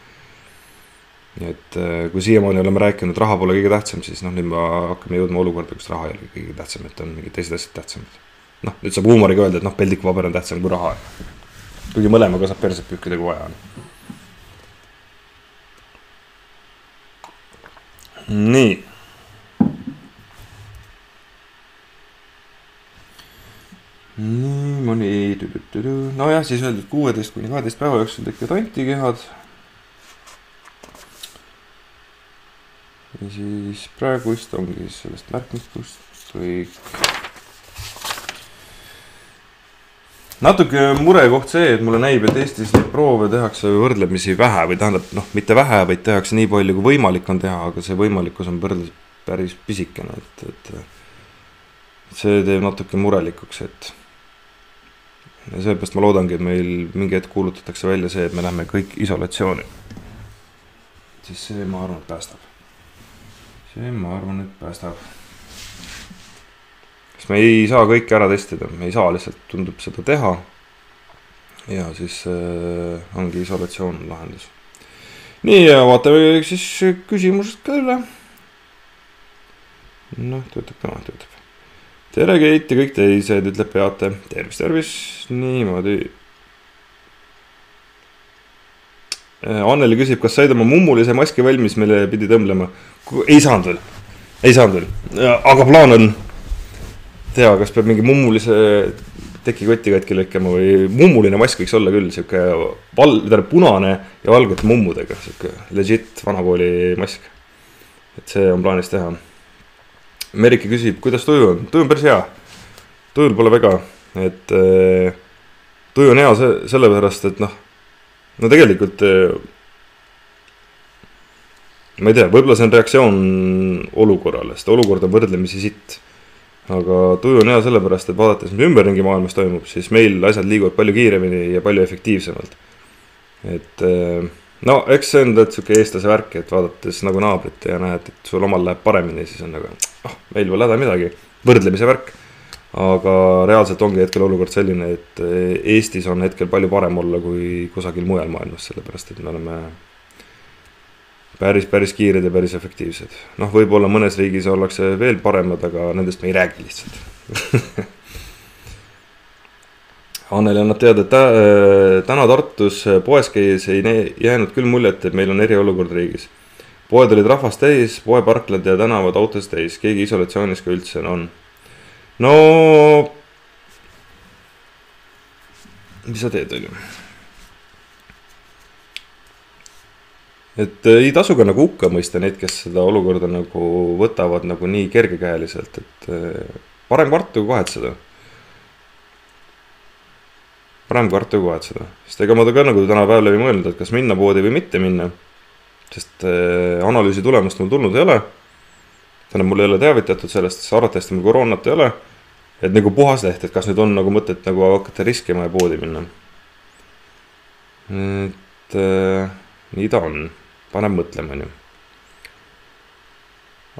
Speaker 1: Et kui siiamaani oleme rääkinud, et raha pole kõige tähtsam, siis nüüd me hakkame jõudma olukorda, kus raha ei ole kõige tähtsam, et on mingid teised asjad tähtsamad. Nüüd saab huumoriga öelda, et peldikupaber on tähtsam kui raha. Kuigi mõlemaga saab perset pühkida kui vaja. Nii. Mõni. Nojah, siis öeldud 16–12 päeva jooksul tekivad antikehad. Ja siis praegu vist ongi sellest märkmiskust kõik. Natuke murekoht see, et mulle näib, et Eestis neid proove tehakse võrdlemisi vähe või tähendab, mitte vähe, vaid tehakse nii palju, kui võimalik on teha, aga see võimalikkus on päris pisikene, et see teeb natuke murelikuks, et ja sellepärast ma loodangi, et meil mingi hetk kuulutatakse välja see, et me lähme kõik isolatsiooni. Siis see, ma arvan, et päästab. Sest me ei saa kõike ära testida, me ei saa lihtsalt tundub seda teha. Ja siis ongi isolatsioon lahendus. Nii, ja vaatame siis küsimused ka üle. Töötab. Tere Keit ja kõik teised, ütleb Peate. Tervis. Niimoodi. Anneli küsib, kas said oma mummulise maski valmis, mille pidi tõmblema. Ei saanud veel. Aga plaan on tea, kas peab mingi mummulise tekikotti katki lõikama või mummuline mask võiks olla küll, siuke punane ja valgete mummudega, siuke legit vanakooli mask. Et see on plaanis teha. Merike küsib, kuidas tuju on? Tuju on päris hea. Tujul pole väga, et tuju on hea sellepärast, et tegelikult ma ei tea, võib-olla see on reaktsioon olukorrale, sest olukord on võrdlemisi sitt. Aga tuju on hea sellepärast, et vaadates, mis ümberringi maailmas toimub, siis meil asjad liiguvad palju kiiremini ja palju efektiivsemalt. Et eks see on siuke eestlase värk, et vaadates nagu naabrit ja näed, et sul omal läheb paremini, siis on nagu, meil pole häda midagi, võrdlemise värk. Aga reaalselt ongi hetkel olukord selline, et Eestis on hetkel palju parem olla kui kusagil mujal maailmas, sellepärast, et me oleme päris kiired ja päris efektiivsed. Võib-olla mõnes riigis ollakse veel paremad, aga nendest me ei räägi lihtsalt. Anneli annab teada, et täna Tartus poes käies ei jäänud küll muljet, et meil on eriolukord riigis. Poed olid rahvast täis, poeparklad ja tänavad autos täis, keegi isolatsioonis ka üldse on. No, mis sa teed, oli? Et ei tasu ka nagu hukka mõista neid, kes seda olukorda nagu võtavad nagu nii kergekäeliselt, et parem kartu kui kahetseda. Sest ega ma ka nagu täna päev läbi mõelnud, et kas minna poodi või mitte minna. Sest analüüsi tulemust mul tulnud ei ole. Tähendab, mul ei ole teavitatud sellest, sest arvatavasti mul koroonat ei ole. Et nagu puhas leht, et kas nüüd on nagu mõtet nagu hakata riskima ja poodi minna. Et nii ta on. Paneb mõtlema.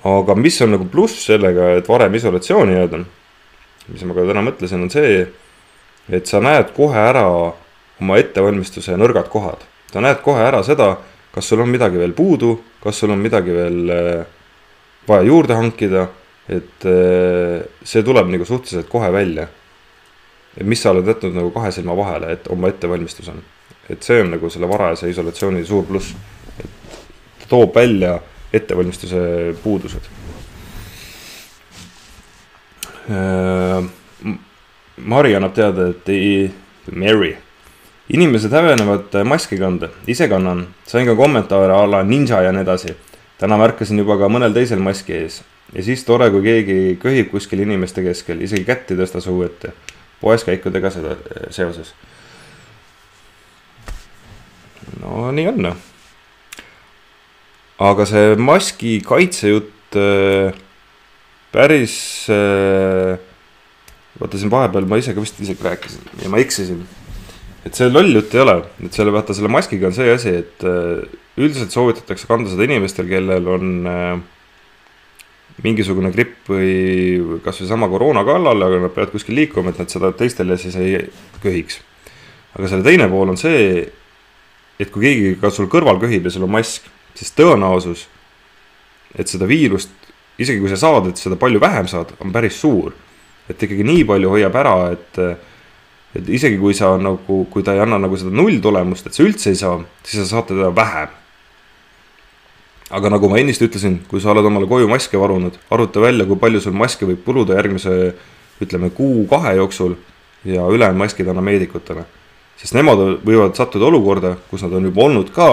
Speaker 1: Aga mis on nagu pluss sellega, et varem isolatsiooni jääda, mis ma ka täna mõtlesin, on see, et sa näed kohe ära oma ettevalmistuse nõrgad kohad. Sa näed kohe ära seda, kas sul on midagi veel puudu, kas sul on midagi veel vaja juurde hankida, et see tuleb nagu suhteliselt kohe välja. Et mis sa oled jätnud nagu kahe silma vahele, et oma ettevalmistus on. Et see on nagu selle varajase isolatsiooni suur pluss. Et toob välja ettevalmistuse puudused. Mari annab teada, et Mary. Inimesed hävenevad maski kanda. Ise kannan. Sain ka kommentaare alla ninja ja nii edasi. Täna märkasin juba ka mõnel teisel maski ees. Ja siis tore, kui keegi köhib kuskil inimeste keskel. Isegi kätt ei tõsta suu ette. Poes käikudega seda seoses. No nii on. aga see maski kaitsejutt päris vaata siin vahepeal ma ise ka vist isegi rääkisin ja ma eksisin, et see loll jutt ei ole, et selle maskiga on see asi, et üldiselt soovitatakse kanda seda inimestel, kellel on mingisugune gripp või kas või sama koroona kallal, aga nad peavad kuskil liikuma, et nad seda teistele siis ei köhiks. Aga selle teine pool on see, et kui keegi ka sul kõrval köhib ja sul on mask, siis tõenäosus, et seda viirust, isegi kui sa saad, et seda palju vähem saad, on päris suur. Et ikkagi nii palju hoiab ära, et isegi kui sa nagu, kui ta ei anna nagu seda null tulemust, et sa üldse ei saa, siis sa saad teda vähem. Aga nagu ma ennist ütlesin, kui sa oled omale koju maske varunud, arvuta välja, kui palju sul maske võib kuluda järgmise, ütleme, 1-2 jooksul ja ülejäänud maskid anna meedikutele. Sest nemad võivad sattuda olukorda, kus nad on juba olnud ka,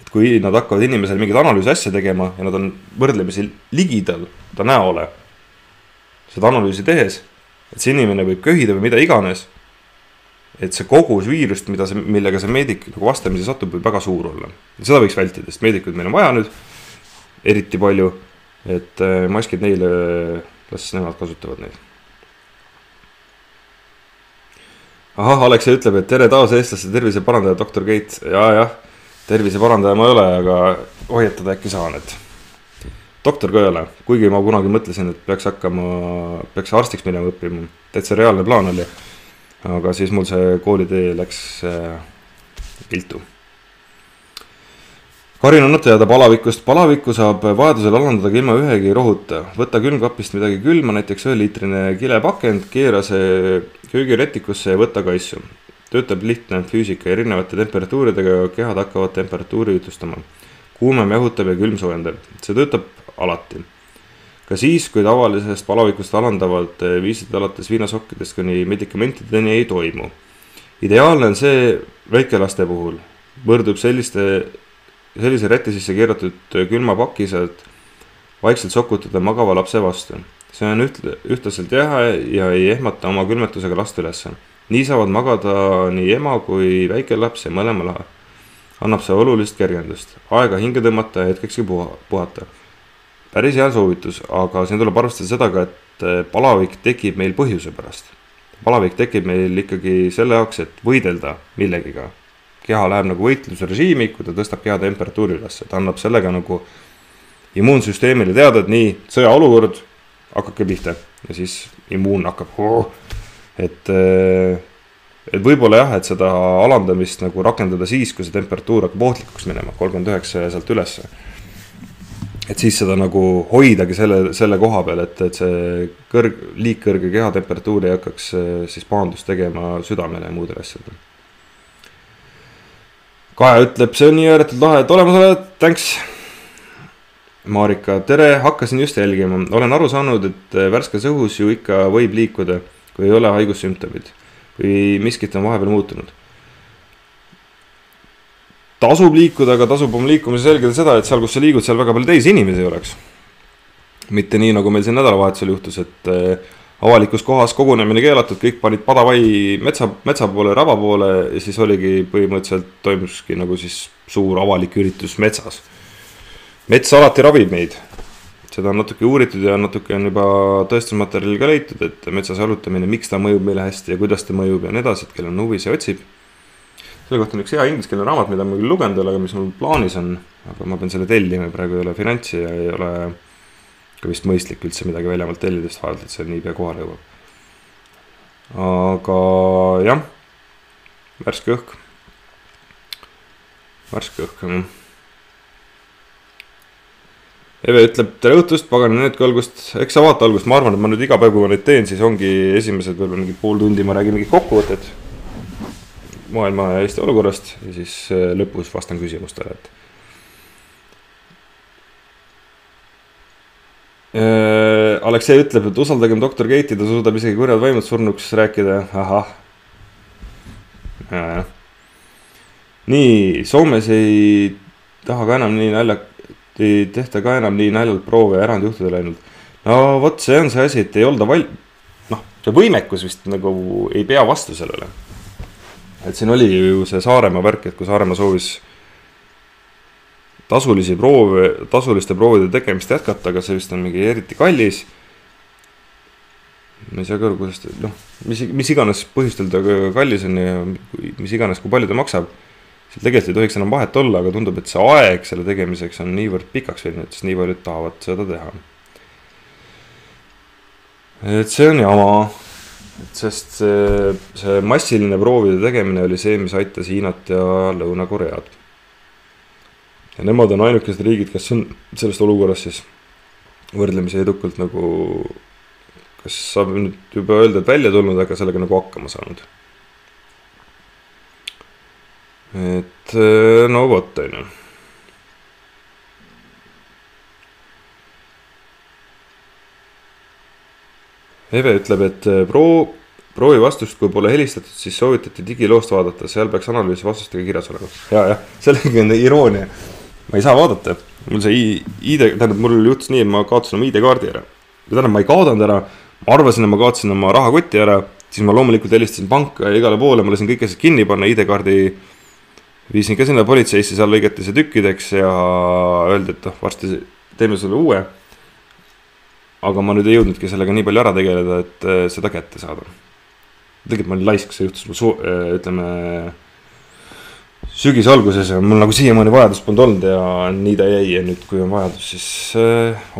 Speaker 1: et kui nad hakkavad inimesel mingid analüüsi asja tegema ja nad on võrdlemisi ligidal ta näole, seda analüüsi tehes, et see inimene võib köhida või mida iganes, et see kogus viirust, millega see meedik nagu vastamisi satub, võib väga suur olla. Ja seda võiks vältida, sest meedikud meil on vaja nüüd eriti palju, et maskid neile, las nemad kasutavad neid. Ahah, Aleksei ütleb, et tere taas eestlaste tervise parandaja Dr. Keit. Jah, tervise parandaja ma ei ole, aga hoiatada äkki saan, et doktor ka ei ole, kuigi ma kunagi mõtlesin, et peaks arstiks minema õppima. Täitsa reaalne plaan oli, aga siis mul see koolitee läks viltu. Karin on nõtta jääda palavikust. Palavikku saab vajadusel alandada ilma ühegi rohuta. Võta külmkapist midagi külma, näiteks 1-liitrine kilepakend, keera see köögiretikusse ja võta kaissu. Töötab lihtne füüsika, erinevate temperatuuridega kehad hakkavad temperatuuri ütustama. Kuumem jahutab ja külm soojendab. See töötab alati. Ka siis, kui tavalisest palavikust alandavad viisid alates viinasokkidest kuni medikamentideni ei toimu. Ideaalne on see väikelaste puhul. Võrdub sellise räti sisse keeratud külmapakised vaikselt sokutada magava lapse vastu. See on ühtlaselt jahe ja ei ehmata oma külmetusega last ülesse. Nii saavad magada nii ema kui väike laps ja mõlemale annab see olulist kergendust. Aega hinge tõmmata ja hetkekski puhata. Päris hea soovitus, aga siin tuleb arvestada seda ka, et palavik tekib meil põhjuse pärast. Palavik tekib meil ikkagi selle jaoks, et võidelda millegiga. Keha läheb nagu võitlusrežiimi, kui ta tõstab keha temperatuuri üles. Ta annab sellega nagu immuunsüsteemile teada, et nii, sõja olukord, hakkake pihta. Ja siis immuun hakkab, et võib-olla jah, et seda alandamist nagu rakendada siis, kui see temperatuur hakkab ohtlikuks minema, 39 ja sealt ülesse. Et siis seda nagu hoidagi selle koha peal, et see liik kõrge kehatemperatuuri hakkaks siis paandust tegema südamele ja muudele asjadele. Kaja ütleb, see on nii ääretult lahe, et olemas oled, thanks. Marika, tere, hakkasin just jälgima. Olen aru saanud, et värskes õhus ju ikka võib liikuda, kui ei ole haigussümptomid. Kui miskit on vahepeal muutunud. Tasub liikuda, aga tasub oma liikumise selgeda seda, et seal, kus sa liigud, seal väga palju teisi inimesi oleks. Mitte nii, nagu meil siin nädalavahetusel juhtus, et avalikus kohas kogunemine keelatud, kõik panid padavai metsa poole, raba poole ja siis oligi põhimõtteliselt toimuski nagu siis suur avalik üritus metsas. Mets alati ravib meid. Seda on natuke uuritud ja natuke on juba tõestusmaterjali ka leitud, et metsas jalutamine, miks ta mõjub meile hästi ja kuidas ta mõjub ja nii edasi, et kellel on huvi, see otsib. Selle kohta on üks hea ingliskeelne raamat, mida ma küll lugenud, aga mis mul plaanis on, aga ma pean selle tellima, praegu ei ole finantsi ja ei ole ka vist mõistlik üldse midagi väljamalt tellidest vaadata, et see nii pea kohale jõuab. Aga jah, värske õhk. Eve ütleb, tere õhtust, pagani nüüd ka algust, eks sa vaata algust, ma arvan, et ma nüüd iga päev, kui ma neid teen, siis ongi esimesed võib-olla mingi pool tundi, ma räägin mingi kokkuvõtted maailma ja Eesti olukorrast ja siis lõpus vastan küsimustele, et Aleksei ütleb, et usaldagem Dr. Keiti, ta suudab isegi kurjad vaimud surnuks rääkida. Ahah. Nii, Soomes ei taha ka enam nii ei tehta ka enam nii naljalt proove ja erandjuhtudel ainult. No vot, see on see asi, et ei olda see võimekus vist nagu ei pea vastu sellele. Et siin oli ju see Saaremaa värk, et kui Saaremaa soovis tasuliste proovide tegemist jätkata, aga see vist on mingi eriti kallis. Ma ei saa kõrvu, kuidas mis iganes põhjustel ta kallis on ja mis iganes, kui palju ta maksab. See tegelikult ei tohiks enam vahet olla, aga tundub, et see aeg selle tegemiseks on niivõrd pikaks võinud, sest nii paljud tahavad seda teha. Et see on jama, sest see massiline proovide tegemine oli see, mis aitas Hiinat ja Lõuna-Koread. Ja nemad on ainukesed riigid, kes on sellest olukorras siis võrdlemise edukalt nagu, kas saab nüüd juba öelda, et välja tulnud, aga sellega nagu hakkama saanud. Et no vot, on ju. Eve ütleb, et proovi vastust, kui pole helistatud, siis soovitati digiloost vaadata, seal peaks analüüsi vastustega kirjas olema. Ja, sellega on iroonia. Ma ei saa vaadata. Mul see mul juhtus nii, et ma kaotasin oma ID-kaardi ära. Ma ei kaadanud ära, ma arvasin, et ma kaotasin oma rahakoti ära, siis ma loomulikult helistasin panka ja igale poole, ma lasin kõik asjad kinni panna, ID-kaardi viisin ka sinna politseisse, seal lõigati see tükkideks ja öeldi, et varsti teeme selle uue. Aga ma nüüd ei jõudnudki sellega nii palju ära tegeleda, et seda kätte saada. Tegelikult ma olin laisk, see juhtus ütleme sügis alguses ja mul nagu siiamaani vajadus polnud olnud ja nii ta jäi ja nüüd kui on vajadus, siis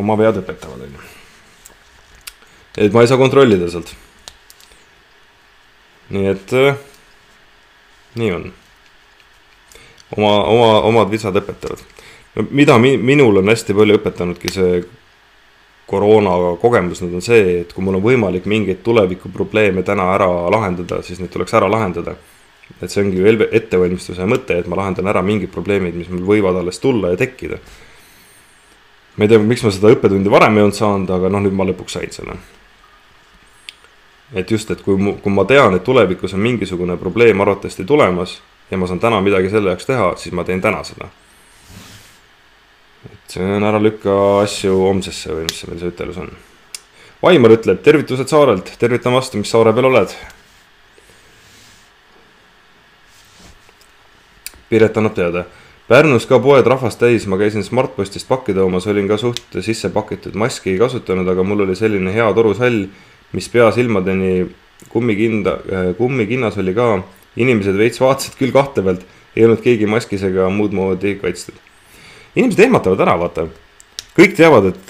Speaker 1: oma vead õpetavad. Et ma ei saa kontrollida sealt. Nii et nii on. Omad vitsad õpetavad. Mida minul on hästi palju õpetanudki see koroona kogemus nüüd on see, et kui mul on võimalik mingeid tuleviku probleeme täna ära lahendada, siis need tuleks ära lahendada. Et see ongi ju ettevalmistuse mõte, et ma lahendan ära mingid probleemid, mis mul võivad alles tulla ja tekkida. Ma ei tea, miks ma seda õppetundi varem ei olnud saanud, aga nüüd ma lõpuks sain selle. Et just, et kui ma tean, et tulevikus on mingisugune probleem arvatavasti tulemas ja ma saan täna midagi selle jaoks teha, siis ma teen täna seda. Et see on ära lükka asju homsesse või mis see meil see ütelus on. Vaimar ütleb, tervitused saarelt, tervitan vastu, mis saare peal oled. Piret annab teada. Pärnus ka poed rahvast täis, ma käisin Smartpostist pakkida omas, olin ka suht sisse pakitud, maski ei kasutanud, aga mul oli selline hea torusall, mis pea silmadeni kummikinnas oli ka. Inimesed veits vaatasid küll kahte pealt, ei olnud keegi maskis ega muud moodi kaitstud. Inimesed ehmatavad ära, vaata. Kõik teavad, et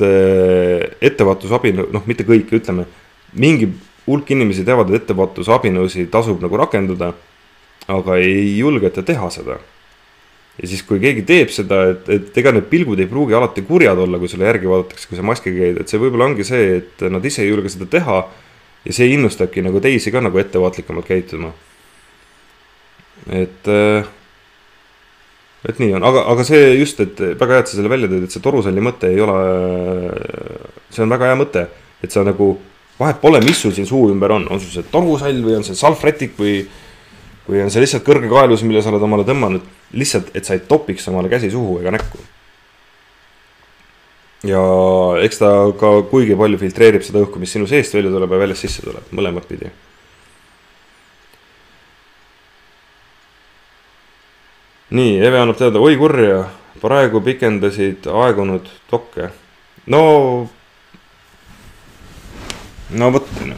Speaker 1: ettevaatusabinõu, mitte kõik, ütleme, mingi hulk inimesi teavad, et ettevaatusabinõusi tasub nagu rakendada, aga ei julgeta teha seda. Ja siis kui keegi teeb seda, et ega need pilgud ei pruugi alati kurjad olla, kui sulle järgi vaadatakse, kui see maski käid, et see võib-olla ongi see, et nad ise ei julge seda teha ja see innustabki nagu teisi ka nagu ettevaatlikamalt käituma. Et nii on, aga see just, et väga hea, et sa selle välja teed, et see torusalli mõte ei ole, see on väga hea mõte, et sa nagu vahet pole, mis sul siin suu ümber on sul see torusall või on see salfretik või on see lihtsalt kõrge kaelus, mille sa oled omale tõmmanud, lihtsalt, et sa ei topiks omale käsi suhu ega näkku. Ja eks ta ka kuigi palju filtreerib seda õhku, mis sinu seest välja tuleb ja väljast sisse tuleb, mõlemad pidi. Nii, Eve annab teada, oi kurja, praegu pikendasid aegunud tokke. No võttin.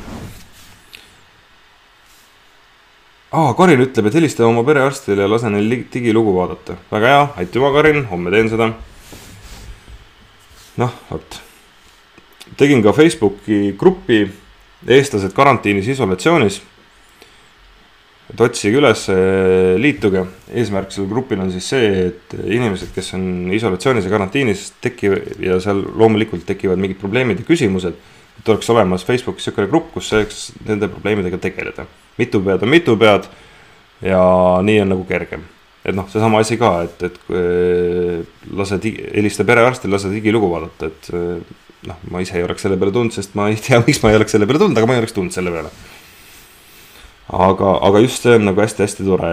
Speaker 1: Karin ütleb, et helista oma perearstile ja lase neil digilugu vaadata. Väga hea, aitüma Karin, homme teen seda. Võt. Tegin ka Facebooki gruppi eestlased karantiinis isolatsioonis. Et otsige üles, liituge. Eesmärk selle grupil on siis see, et inimesed, kes on isolatsioonis ja karantiinis ja seal loomulikult tekivad mingid probleemid ja küsimused, et oleks olemas Facebookis selline grupp, kus selleks nende probleemidega tegeleda. Mitu pead on mitu pead ja nii on nagu kergem. Et see sama asi ka, et helista perearstil, lase digilugu vaadata, et ma ise ei oleks selle peale tund, sest ma ei tea, miks ma ei oleks selle peale tund, aga ma ei oleks tund selle peale. Aga just see on nagu hästi-hästi tore,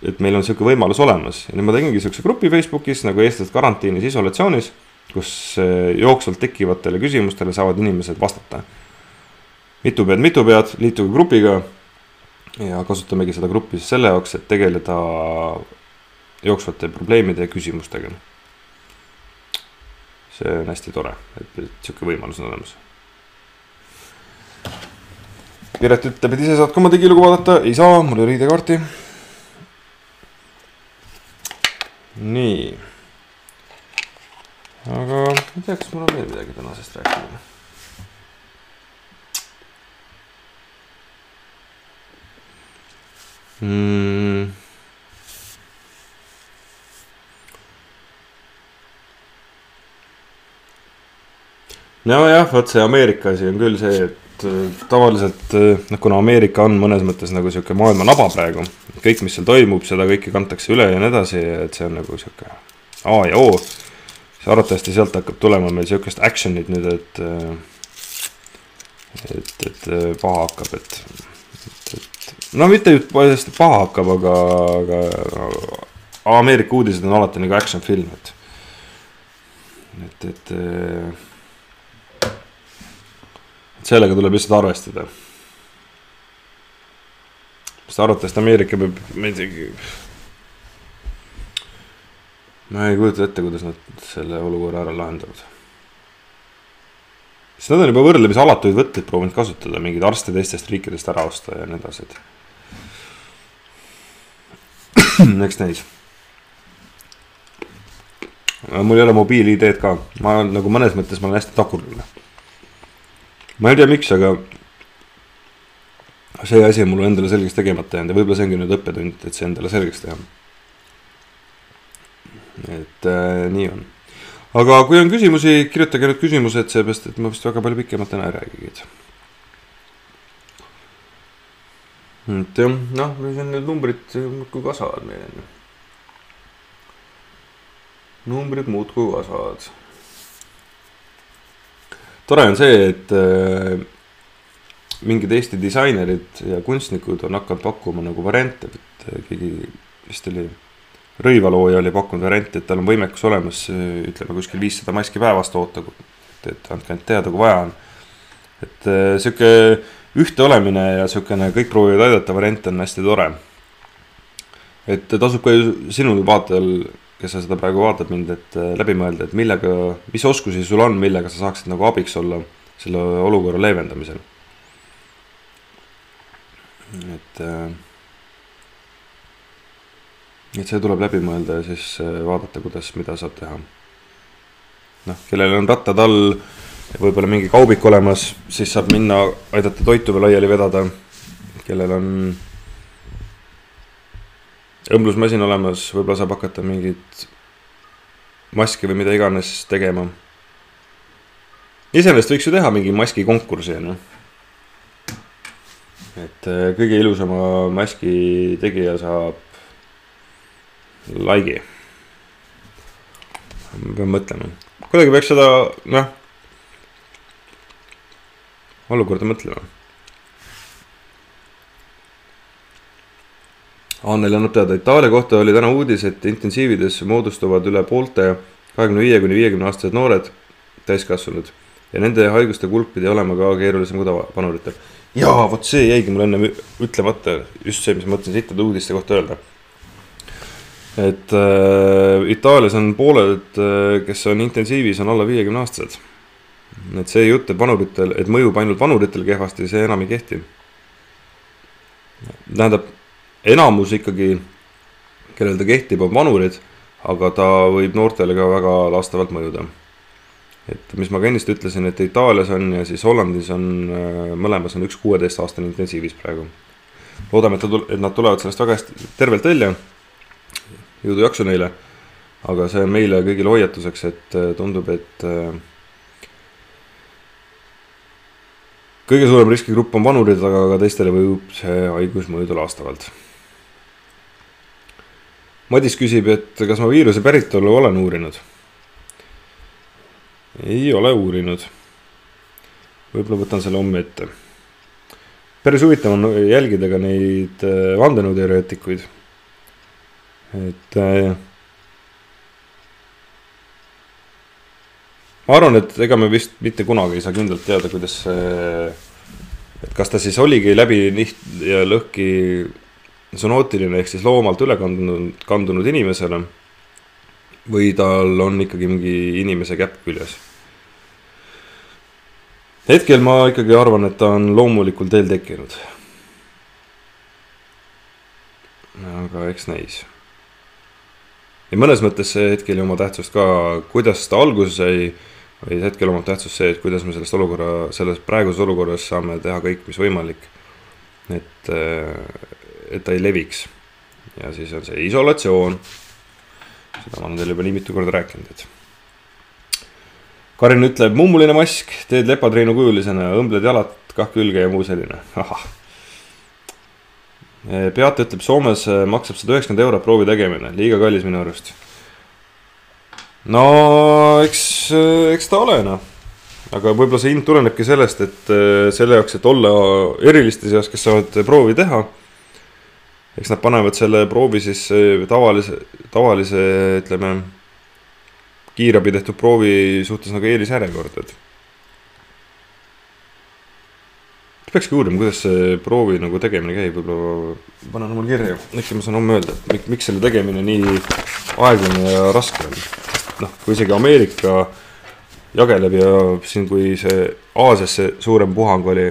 Speaker 1: et meil on selline võimalus olemas. Ja nüüd ma tegingi selline grupi Facebookis nagu eestlased karantiinis isolatsioonis, kus jooksvalt tekkivatele küsimustele saavad inimesed vastata. Mitu pead, liituge grupiga ja kasutamegi seda gruppi selle jaoks, et tegeleda jooksvate probleemide ja küsimustega. See on hästi tore, et siuke võimalus on olemas. Piret ütleb, et ise saad ka oma digilugu vaadata. Ei saa, mul ei riidekaarti. Nii. Aga ei tea, kas mul on veel midagi tänasest rääkida. No jah, võt see Ameerika asi on küll see, et tavaliselt, kuna Ameerika on mõnes mõttes nagu siuke maailma naba praegu, kõik mis seal toimub, seda kõike kantakse üle ja nii edasi, et see on nagu siuke A ja O. See arvatavasti sealt hakkab tulema meil siukest actionit nüüd, et paha hakkab, et no mitte just paha hakkab, aga Ameerika uudised on alati nagu action film, et sellega tuleb lihtsalt arvestada. Sest arvatavasti Ameerika peab, ma ei kujuta ette, kuidas nad selle olukorra ära lahendavad. Sest nad on juba võrdlemis alatuid võtteid proovinud kasutada, mingid arste teistest riikidest ära osta ja need asjad. Eks näis. Mul ei ole mobiil-ID-d ka. Ma nagu mõnes mõttes ma olen hästi takurline. Ma ei tea miks, aga see asi on mulle endale selgeks tegemata jäänud ja võib-olla see ongi nüüd õppetund, et see endale selgeks teha. Et nii on. Aga kui on küsimusi, kirjutage nüüd küsimused, seepärast, et ma vist väga palju pikemalt enam ei räägigi. Et jah, noh, need numbrid muudkui kasvavad meile. Numbrid muudkui kasvavad. Tore on see, et mingid Eesti disainerid ja kunstnikud on hakanud pakkuma nagu variante, et keegi vist oli Rõivalooja oli pakkunud varianti, et tal on võimekus olemas, ütleme kuskil 500 maski päevast oota, et andke ainult teada, kui vaja on. Et siuke ühte olemine ja siukene kõik proovivad aidata variant on hästi tore. Et tasub ka sinul vaatajal, kes sa seda praegu vaatad mind, et läbi mõelda, et millega, mis oskusi sul on, millega sa saaksid nagu abiks olla selle olukorra leevendamisel. Et see tuleb läbi mõelda ja siis vaadata, kuidas, mida saab teha. Noh, kellel on rattad all ja võib-olla mingi kaubik olemas, siis saab minna aidata toitu või laiali vedada. Kellel on õmblusmasin olemas, võib-olla saab hakata mingit maski või mida iganes tegema. Iseenesest võiks ju teha mingi maski konkursi, no? Et kõige ilusama maski tegija saab laigi. Ma pean mõtlema. Kuidagi peaks seda, noh, olukorda mõtlema. Anneli annab teada, Itaalia kohta oli täna uudis, et intensiivides moodustuvad üle poolte 25–50 aastased noored täiskasvanud ja nende haiguste kulp pidi olema ka keerulisem kui tavapanuritel. Jaa, vot see jäigi mul enne ütlemata just see, mis ma mõtlesin sitta uudiste kohta öelda. Et Itaalias on pooled, kes on intensiivis, on alla 50 aastased. Et see jutt, et mõjub ainult vanuritel kehvasti, see enam ei kehti. Tähendab, enamus ikkagi, kellel ta kehtib, on vanurid, aga ta võib noortele ka väga laastavalt mõjuda. Et mis ma ka ennist ütlesin, et Itaalias on ja siis Hollandis on, mõlemas on 16 aastane intensiivis praegu. Loodame, et nad tulevad sellest väga hästi tervelt välja, jõudu jaksu neile, aga see on meile kõigile hoiatuseks, et tundub, et kõige suurem riskigrupp on vanurid, aga ka teistele võib see haigus mõjuda laastavalt. Madis küsib, et kas ma viiruse päritolu olen uurinud? Ei ole uurinud. Võib-olla võtan selle homme ette. Päris huvitav on jälgida ka neid vandenõuteoreetikuid. Et ma arvan, et ega me vist mitte kunagi ei saa kindlalt teada, kuidas et kas ta siis oligi läbi niht ja lõhki sonootiline ehk siis loomalt üle kandunud inimesele või tal on ikkagi mingi inimese käpp küljes. Hetkel ma ikkagi arvan, et ta on loomulikul teel tekkinud. Aga eks näis. Ja mõnes mõttes see hetkel oma tähtsust ka, kuidas ta alguses sai, või hetkel omab tähtsust see, et kuidas me selles praeguses olukorras saame teha kõik, mis võimalik, et ta ei leviks. Ja siis on see isolatsioon. Seda ma olen teile juba nii mitu korda rääkinud. Et Karin ütleb, mummuline mask, teed lepatriinu kujulisena, õmbled jalad kah külge ja muu selline. Beate ütleb, Soomes maksab 190 € proovi tegemine, liiga kallis minu arust. No, eks ta ole, no. Aga võib-olla see hind tulenebki sellest, et selle jaoks, et olla eriliste seas, kes saavad proovi teha, eks nad panevad selle proovi siis tavalise, ütleme, kiirabi tehtud proovi suhtes nagu eelisjärjekord. Peakski uurima, kuidas see proovi nagu tegemine käib, võib-olla panen omal kirja. Äkki ma saan homme öelda, et miks selle tegemine nii aeglane ja raske on. Noh, kui isegi Ameerika jageleb ja siin, kui see Aasiasse suurem puhang oli,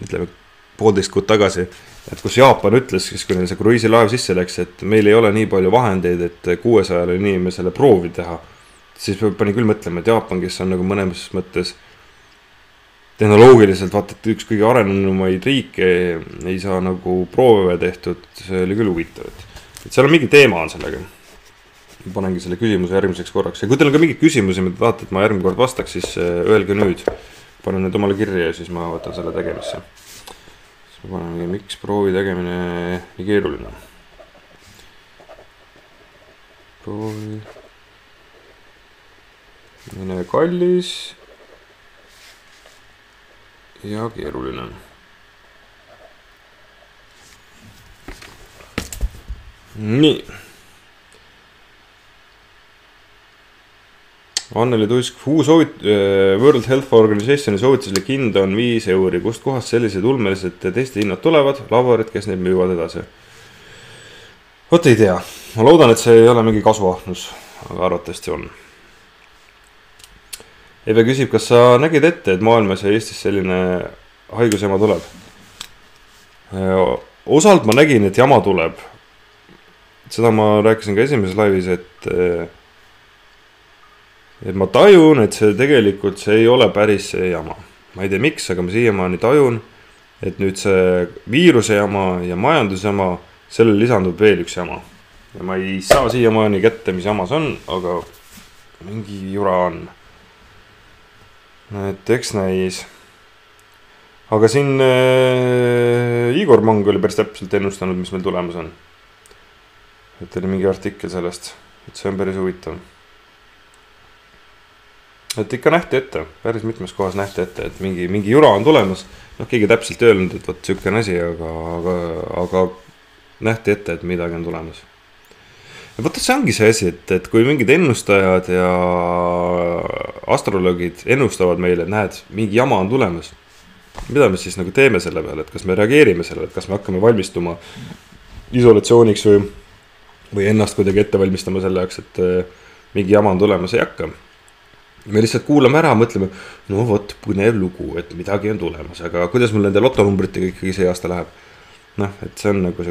Speaker 1: ütleme, 1,5 kuud tagasi, et kus Jaapan ütles, kui neil see kruiisilaev sisse läks, et meil ei ole nii palju vahendeid, et 600 inimesele proovi teha, siis pani küll mõtlema, et Jaapan, kes on nagu mõnes mõttes tehnoloogiliselt vaata, et üks kõige arenenumaid riike ei saa nagu proove tehtud, see oli küll huvitav. Et seal on mingi teema on sellega. Ma panengi selle küsimuse järgmiseks korraks. Ja kui teil on ka mingeid küsimusi, mida tahate, et ma järgmine kord vastaks, siis öelge nüüd. Panen need omale kirja ja siis ma võtan selle tegemisse. Siis ma panen, miks proovi tegemine nii keeruline. Proovi. Mine kallis. Ja keeruline. Nii. Anneli Tuisk, World Health Organizationi soovituslik hind on 5 €. Kust kohast sellised ulmelised testi hinnad tulevad? Laborid, kes neid müüvad edasi? Võt ei tea. Ma loodan, et see ei ole mingi kasuahnus, aga arvatavasti on. Eve küsib, kas sa nägid ette, et maailmas ja Eestis selline haigusjama tuleb? Osalt ma nägin, et jama tuleb. Seda ma rääkisin ka esimeses laivis, et ma tajun, et see tegelikult see ei ole päris see jama. Ma ei tea miks, aga ma siiamaani tajun, et nüüd see viiruse jama ja majandusjama, selle lisandub veel üks jama. Ja ma ei saa siiamaani kätte, mis jama see on, aga mingi jura on. Et eks näis. Aga siin Igor Mang oli päris täpselt ennustanud, mis meil tulemas on. Et oli mingi artikkel sellest, et see on päris huvitav. Et ikka nähti ette, päris mitmes kohas nähti ette, et mingi jura on tulemas. Noh, keegi täpselt öelnud, et võt sükene asi, aga nähti ette, et midagi on tulemas. Ja võtta see ongi see asi, et kui mingid ennustajad ja astrologid ennustavad meile, et näed, mingi jama on tulemas. Mida me siis nagu teeme selle peale, et kas me reageerime sellele, et kas me hakkame valmistuma isolatsiooniks või ennast kuidagi ette valmistama selle jaoks, et mingi jama on tulemas, ei hakka. Me lihtsalt kuulame ära, mõtleme, no võt, põnev lugu, et midagi on tulemas, aga kuidas mul nende lotonumbritega ikkagi see aasta läheb? Noh, et see on nagu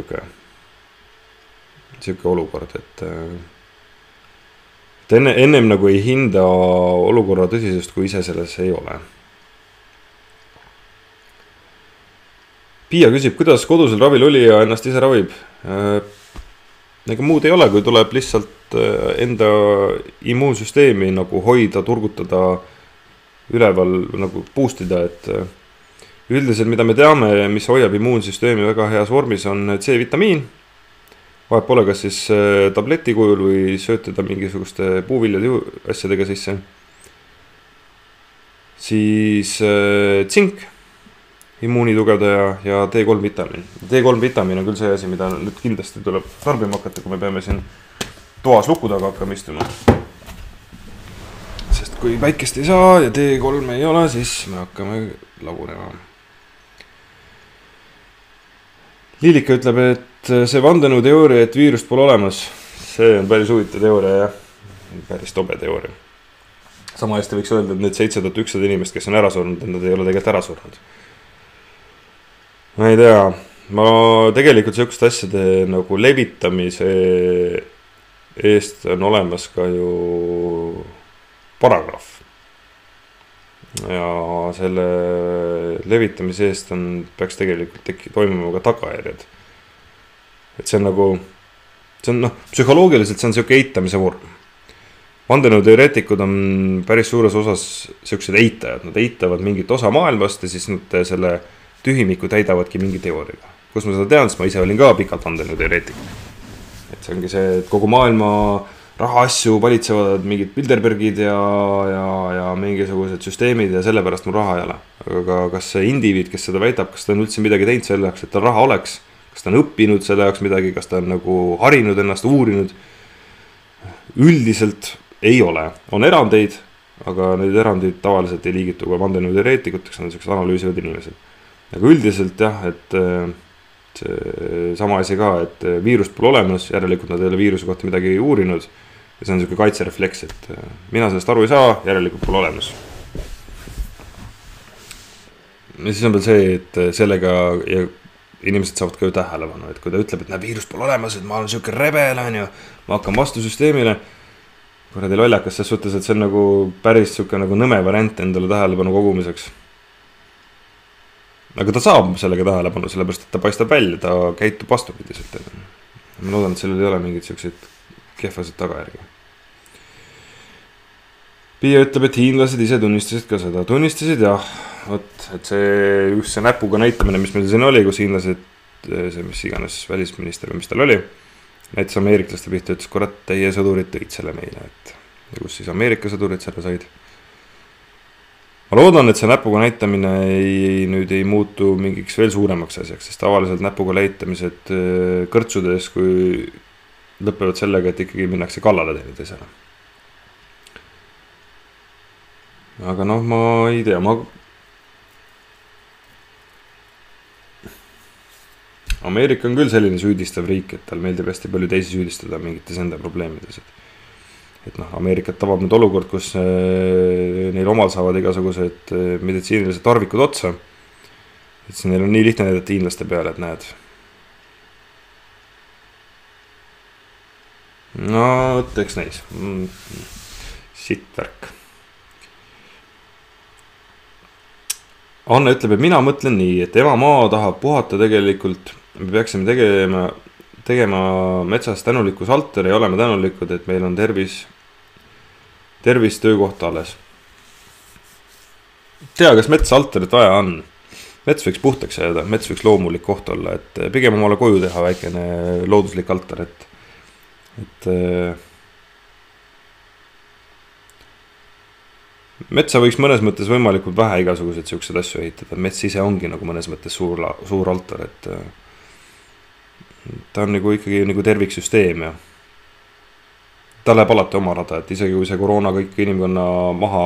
Speaker 1: siuke olukord, et ennem nagu ei hinda olukorra tõsisust, kui ise selles ei ole. Piia küsib, kuidas kodusel ravil oli ja ennast ise ravib? Ega muud ei ole, kui tuleb lihtsalt enda immuunsüsteemi nagu hoida, turgutada, üleval nagu boostida, et üldiselt mida me teame, mis hoiab immuunsüsteemi väga heas vormis, on C-vitamiin. Vahet pole kas siis tableti kujul või söötada mingisuguste puuviljade asjadega sisse. Siis tsink, immuunitugevdaja ja D3 vitamiin. D3 vitamiin on küll see asi, mida nüüd kindlasti tuleb tarbima hakata, kui me peame siin toas luku taga hakkama istuma. Sest kui päikest ei saa ja D3 ei ole, siis me hakkame lagunema. Liilika ütleb, et see vandenõu teooria, et viirust pole olemas, see on päris huvitav teooria ja päris tobe teooria. Sama hästi võiks öelda, et need 7100 inimest, kes on ära surnud, et nad ei ole tegelikult ära surnud. Ma ei tea, ma tegelikult sellist asjade nagu levitamise eest on olemas ka ju paragrahv. Ja selle levitamise eest peaks tegelikult toimuma ka tagajärjed. Et see on nagu, psühholoogiliselt see on selline eitamise vorm. Vandenõuteoreetikud on päris suures osas sellised eitajad, nad eitavad mingit osa maailmast ja siis nad selle tühimiku täidavadki mingi teooriaga. Kus ma seda tean, sest ma ise olin ka pikalt vandenõuteoreetik. Et see ongi see, et kogu maailma rahaasju valitsevad mingid Bilderbergid ja mingisugused süsteemid ja sellepärast mul raha ei ole. Aga kas see indiviid, kes seda väidab, kas ta on üldse midagi teinud selle jaoks, et tal raha oleks, kas ta on õppinud selle jaoks midagi, kas ta on nagu harinud ennast, uurinud, üldiselt ei ole. On erandeid, aga need erandid tavaliselt ei liigitu ka vandenõuteoreetikuteks, on sellised analüüsivad inimesed. Aga üldiselt jah, et see sama asi ka, et viirust pole olemas, järelikult nad ei ole viiruse kohta midagi uurinud ja see on selline kaitserefleks, et mina sellest aru ei saa, järelikult pole olemas. Ja siis on veel see, et sellega ja inimesed saavad ka ju tähelepanu, et kui ta ütleb, et viirust pole olemas, et ma olen selline rebel, ma hakkan vastu süsteemile, kuradi lollakas selles suhtes, et see on nagu päris selline nagu nõme variant endale tähelepanu kogumiseks. Aga ta saab sellega tähelepanu, sellepärast, et ta paistab välja, ta käitub vastupidiselt. Ma loodan, et sellel ei ole mingid sellised kehvasid tagajärgi. Pia ütleb, et hiinlased ise tunnistasid ka seda. Tunnistasid jah, et see näpuga näitamine, mis meil siin oli, kus hiinlased, see mis iganes välisminister või mis tal oli, näitas ameeriklaste pihta, ütles, kurat, teie sõdurid tõid selle meile, et kus siis Ameerika sõdurid selle said. Ma loodan, et see näpuga näitamine ei muutu mingiks veel suuremaks asjaks, sest tavaliselt näpuga näitamised kõrtsudes, kui lõpevad sellega, et ikkagi minnakse kallale teineteisele. Aga ma ei tea, Ameerika on küll selline süüdistav riik, et tal meeldib hästi palju teisi süüdistada mingites enda probleemides. Et Ameerikat tabab nüüd olukord, kus neil omal saavad igasugused meditsiinilised tarvikud otsa. Et siis neil on nii lihtne näidata hiinlaste peale, et näed. No, eks näis. Sitt värk. Anna ütleb, et mina mõtlen nii, et ema maa tahab puhata tegelikult. Me peaksime tegema metsas tänulikkus altar ja oleme tänulikud, et meil on tervis töökohta alles. Tea, kas mets altarit vaja on? Mets võiks puhtaks jääda, mets võiks loomulik koht olla, et pigem omale koju teha väikene looduslik altar, et metsa võiks mõnes mõttes võimalikult vähe igasuguseid siuksed asju ehitada. Mets ise ongi nagu mõnes mõttes suur altar, et ta on nagu ikkagi nagu terviksüsteem ja ta läheb alati oma rada, et isegi kui see koroona kõik inimkonna maha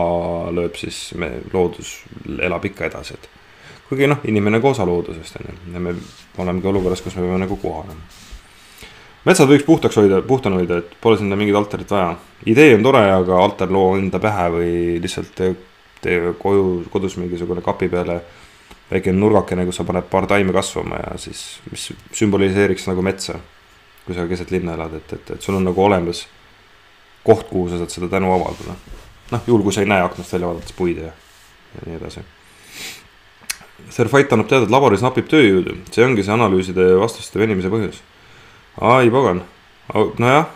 Speaker 1: lööb, siis loodus elab ikka edasi. Kuigi inimene ka osa loodusest ja me olemegi olukorras, kus me peame nagu kohanema. Metsad võiks puhtana hoida, et pole sinna mingid altarit vaja. Idee on tore, aga altar loo enda pähe või lihtsalt tee kodus mingisugune kapi peale väike nurgakene, kus sa paned paar taime kasvama ja siis mis sümboliseeriks nagu metsa, kui sa keset linna elad, et sul on nagu olemas koht, kuhu sa saad seda tänu avaldada. Juhul, kui sa ei näe aknast välja vaadates puid ja nii edasi. Serfait annab teada, et laboris napib tööjõudu. See ongi see analüüside vastuste venimise põhjus. Ai, pagan. Nojah.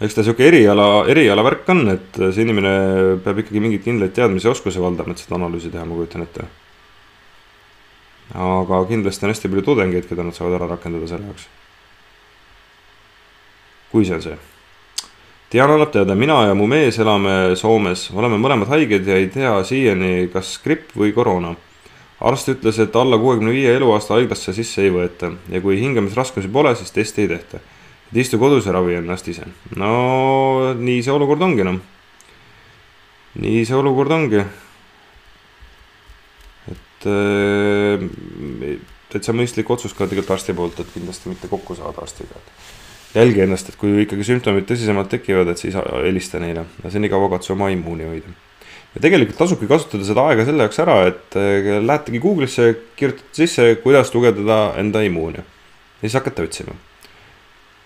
Speaker 1: Eks ta siuke eriala värk on, et see inimene peab ikkagi mingid kindlaid teadmisi ja oskusi valdama, et seda analüüsi teha, ma kujutan ette. Aga kindlasti on hästi palju tudengeid, keda nad saavad ära rakendada selle jaoks. Kui see on see. Diana annab teada, mina ja mu mees elame Soomes. Oleme mõlemad haiged ja ei tea siiani, kas gripp või koroona. Arst ütles, et alla 65 eluaasta haiglasse sisse ei võeta ja kui hingamisraskusi pole, siis testi ei tehta. Et istu kodus ja ravi ennast ise. No, nii see olukord ongi, Nii see olukord ongi. Et täitsa mõistlik otsus ka tegelikult arsti poolt, et kindlasti mitte kokku saada arstiga. Jälgi ennast, et kui ikkagi sümptomid tõsisemalt tekivad, et siis helista neile ja see nii kaua katsu oma immuuni hoida. Ja tegelikult tasubki kasutada seda aega selle jaoks ära, et lähetegi Google'isse, kirjutate sisse, kuidas tugevdada enda immuuni. Ja siis hakkate otsima.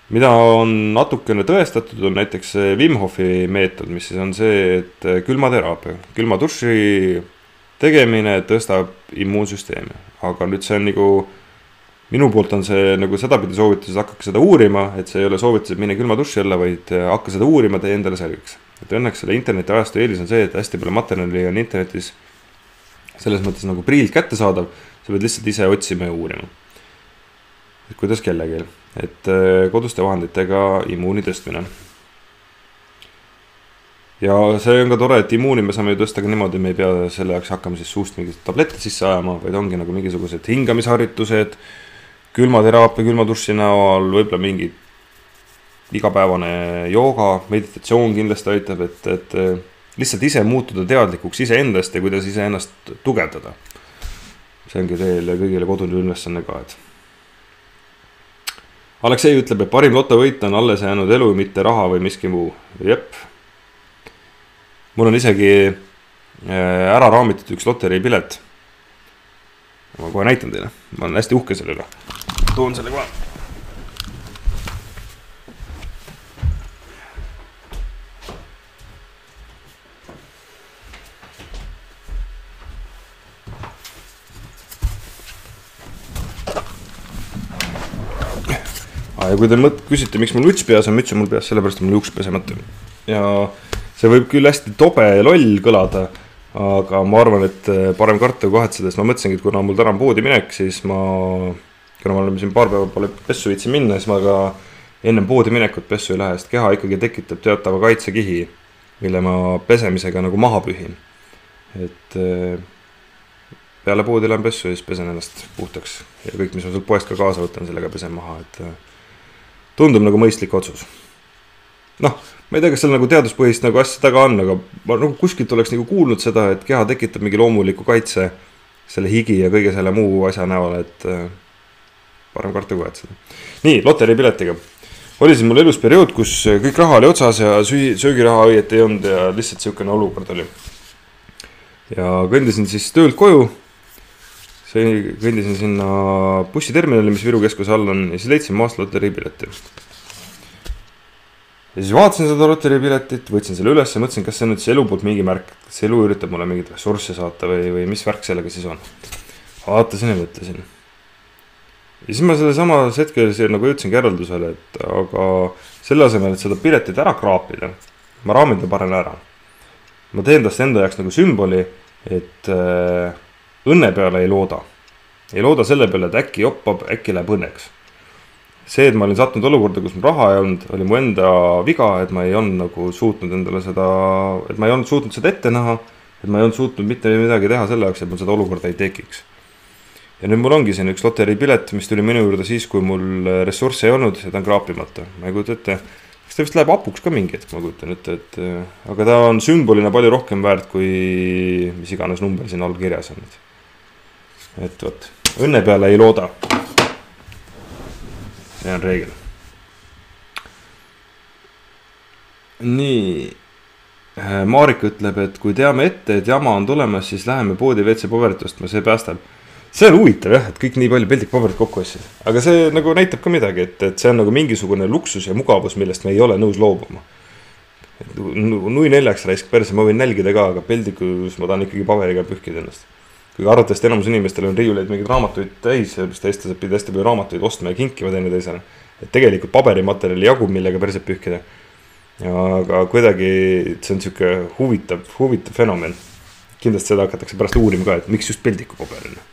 Speaker 1: Mida on natukene tõestatud, on näiteks Wim Hofi meetod, mis siis on see, et külmateraapia. Külma duši tegemine tõstab immuunsüsteemi. Aga nüüd see on nagu, minu poolt on see nagu sedapidi soovitus, et hakkake seda uurima, et see ei ole soovitus, et mine külma duši alla, vaid hakka seda uurima, tee endale selgeks. Et õnneks selle interneti ajastu eelis on see, et hästi palju materjali on internetis selles mõttes nagu priilt kätte saadav, sa pead lihtsalt ise otsima ja uurima. Et kuidas kellelgi, et koduste vahenditega immuuni tõstmine. Ja see on ka tore, et immuuni me saame ju tõsta ka niimoodi, me ei pea selle jaoks hakkama siis suust mingit tablette sisse ajama, vaid ongi nagu mingisugused hingamisharjutused, külmateraapia, külmaduši näol, võib-olla mingi igapäevane jooga, meditatsioon kindlasti aitab, et lihtsalt ise muutuda teadlikuks ise endast ja kuidas ise ennast tugevdada. See ongi teile kõigile kodune ülesanne ka, et Aleksei ütleb, et parim lotovõit on alles jäänud elu, mitte raha või miski muu. Jep. Mul on isegi ära raamitud üks loterii pilet. Ma kohe näitan teile. Ma olen hästi uhke selle üle. Toon selle kohe. Ja kui te küsite, miks mul üts peas on, müts on mul peas, sellepärast on mul juks pesemata. Ja see võib küll hästi tobe ja loll kõlada, aga ma arvan, et parem karta kahetseda, sest ma mõtlesingi, et kuna mul täna on poodi minek, siis kuna ma olen siin paar päeva pole pessu viitsin minna, siis ma ka ennem poodi minekut pessu ei lähe, sest keha ikkagi tekitab teatava kaitsekihi, mille ma pesemisega nagu maha pühin. Et peale poodi lähen pessu ja siis pesen ennast puhtaks ja kõik, mis ma sealt poest ka kaasa võtan, sellega pesen maha, et tundub nagu mõistlik otsus. Noh, ma ei tea, kas seal nagu teaduspõhist nagu asja taga on, aga ma nagu kuskilt oleks nagu kuulnud seda, et keha tekitab mingi loomuliku kaitse selle higi ja kõige selle muu asja näol, et parem karta kahetseda. Nii, loterii piletiga. Oli siin mul elus periood, kus kõik raha oli otsas ja söögiraha õieti ei olnud ja lihtsalt siukene olukord oli. Ja kõndisin siis töölt koju, kõndisin sinna bussiterminali, mis Viru keskuse all on, ja siis leidsin maast loterii pileti. Ja siis vaatasin seda loterii piletit, võtsin selle üles ja mõtlesin, kas see on nüüd see elu poolt mingi märk, kas elu üritab mulle mingit ressurssi saata või mis värk sellega siis on. Vaatasin ja mõtlesin. Ja siis ma selle sama hetkel nagu jõudsin järeldusele, et aga selle asemel, et seda piletit ära kraapida, ma raamindan panen ära. Ma teen tast enda jaoks nagu sümboli, et õnne peale ei looda. Ei looda selle peale, et äkki joppab, äkki läheb õnneks. See, et ma olin sattunud olukorda, kus mul raha ei olnud, oli mu enda viga, et ma ei olnud nagu suutnud endale seda, et ma ei olnud suutnud seda ette näha, et ma ei olnud suutnud mitte midagi teha selle jaoks, et mul seda olukorda ei tekiks. Ja nüüd mul ongi siin üks loterii pilet, mis tuli minu juurde siis, kui mul ressurssi ei olnud, ja ta on kraapimata. Ma ei kujuta ette, kas ta vist läheb apuks ka mingi hetk, ma kujutan ette, aga ta on sümbolina palju rohkem väärt, kui mis iganes number siin all kirjas on. Et võt, õnne peale ei looda. See on reegel. Nii, Maarik ütleb, et kui teame ette, et jama on tulemas, siis läheme poodi WC paberit ostma, see päästab. See on huvitav jah, et kõik nii palju peldik-paberit kokku ostsid. Aga see nagu näitab ka midagi, et see on nagu mingisugune luksus ja mugavus, millest me ei ole nõus loobuma. Nui 4 raisk perse, ma võin nälgida ka, aga peldikus ma tahan ikkagi paberiga pühkida ennast. Kui arvatavasti enamus inimestel on riiuleid mingid raamatuid täis, sest eestlased pidi hästi palju raamatuid ostma ja kinkima teine teisele. Et tegelikult paberimaterjali jagub, millega perset pühkida. Aga kuidagi see on siuke huvitav fenomen. Kindlasti seda hakatakse pärast uurima ka, et miks just peldiku paberina.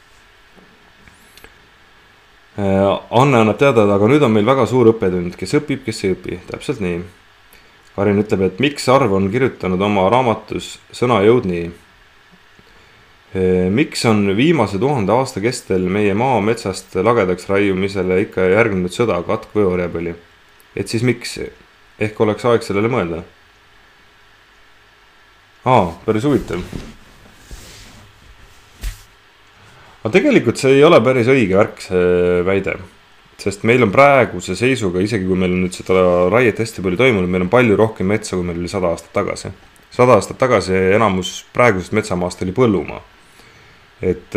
Speaker 1: Anne annab teada, aga nüüd on meil väga suur õppetund, kes õpib, kes ei õpi. Täpselt nii. Karin ütleb, et miks Arv on kirjutanud oma raamatus sõna jõudni. Miks on viimase 1000 aasta kestel meie maa metsast lagedaks raiumisele ikka järgnenud sõda, katk või orjapõli? Et siis miks? Ehk oleks aeg sellele mõelda? Päris huvitav. aga tegelikult see ei ole päris õige värk, see väide. Sest meil on praeguse seisuga, isegi kui meil on nüüd seda raiet hästi palju toimunud, meil on palju rohkem metsa, kui meil oli 100 aastat tagasi. 100 aastat tagasi enamus praegusest metsamaast oli põllumaa. Et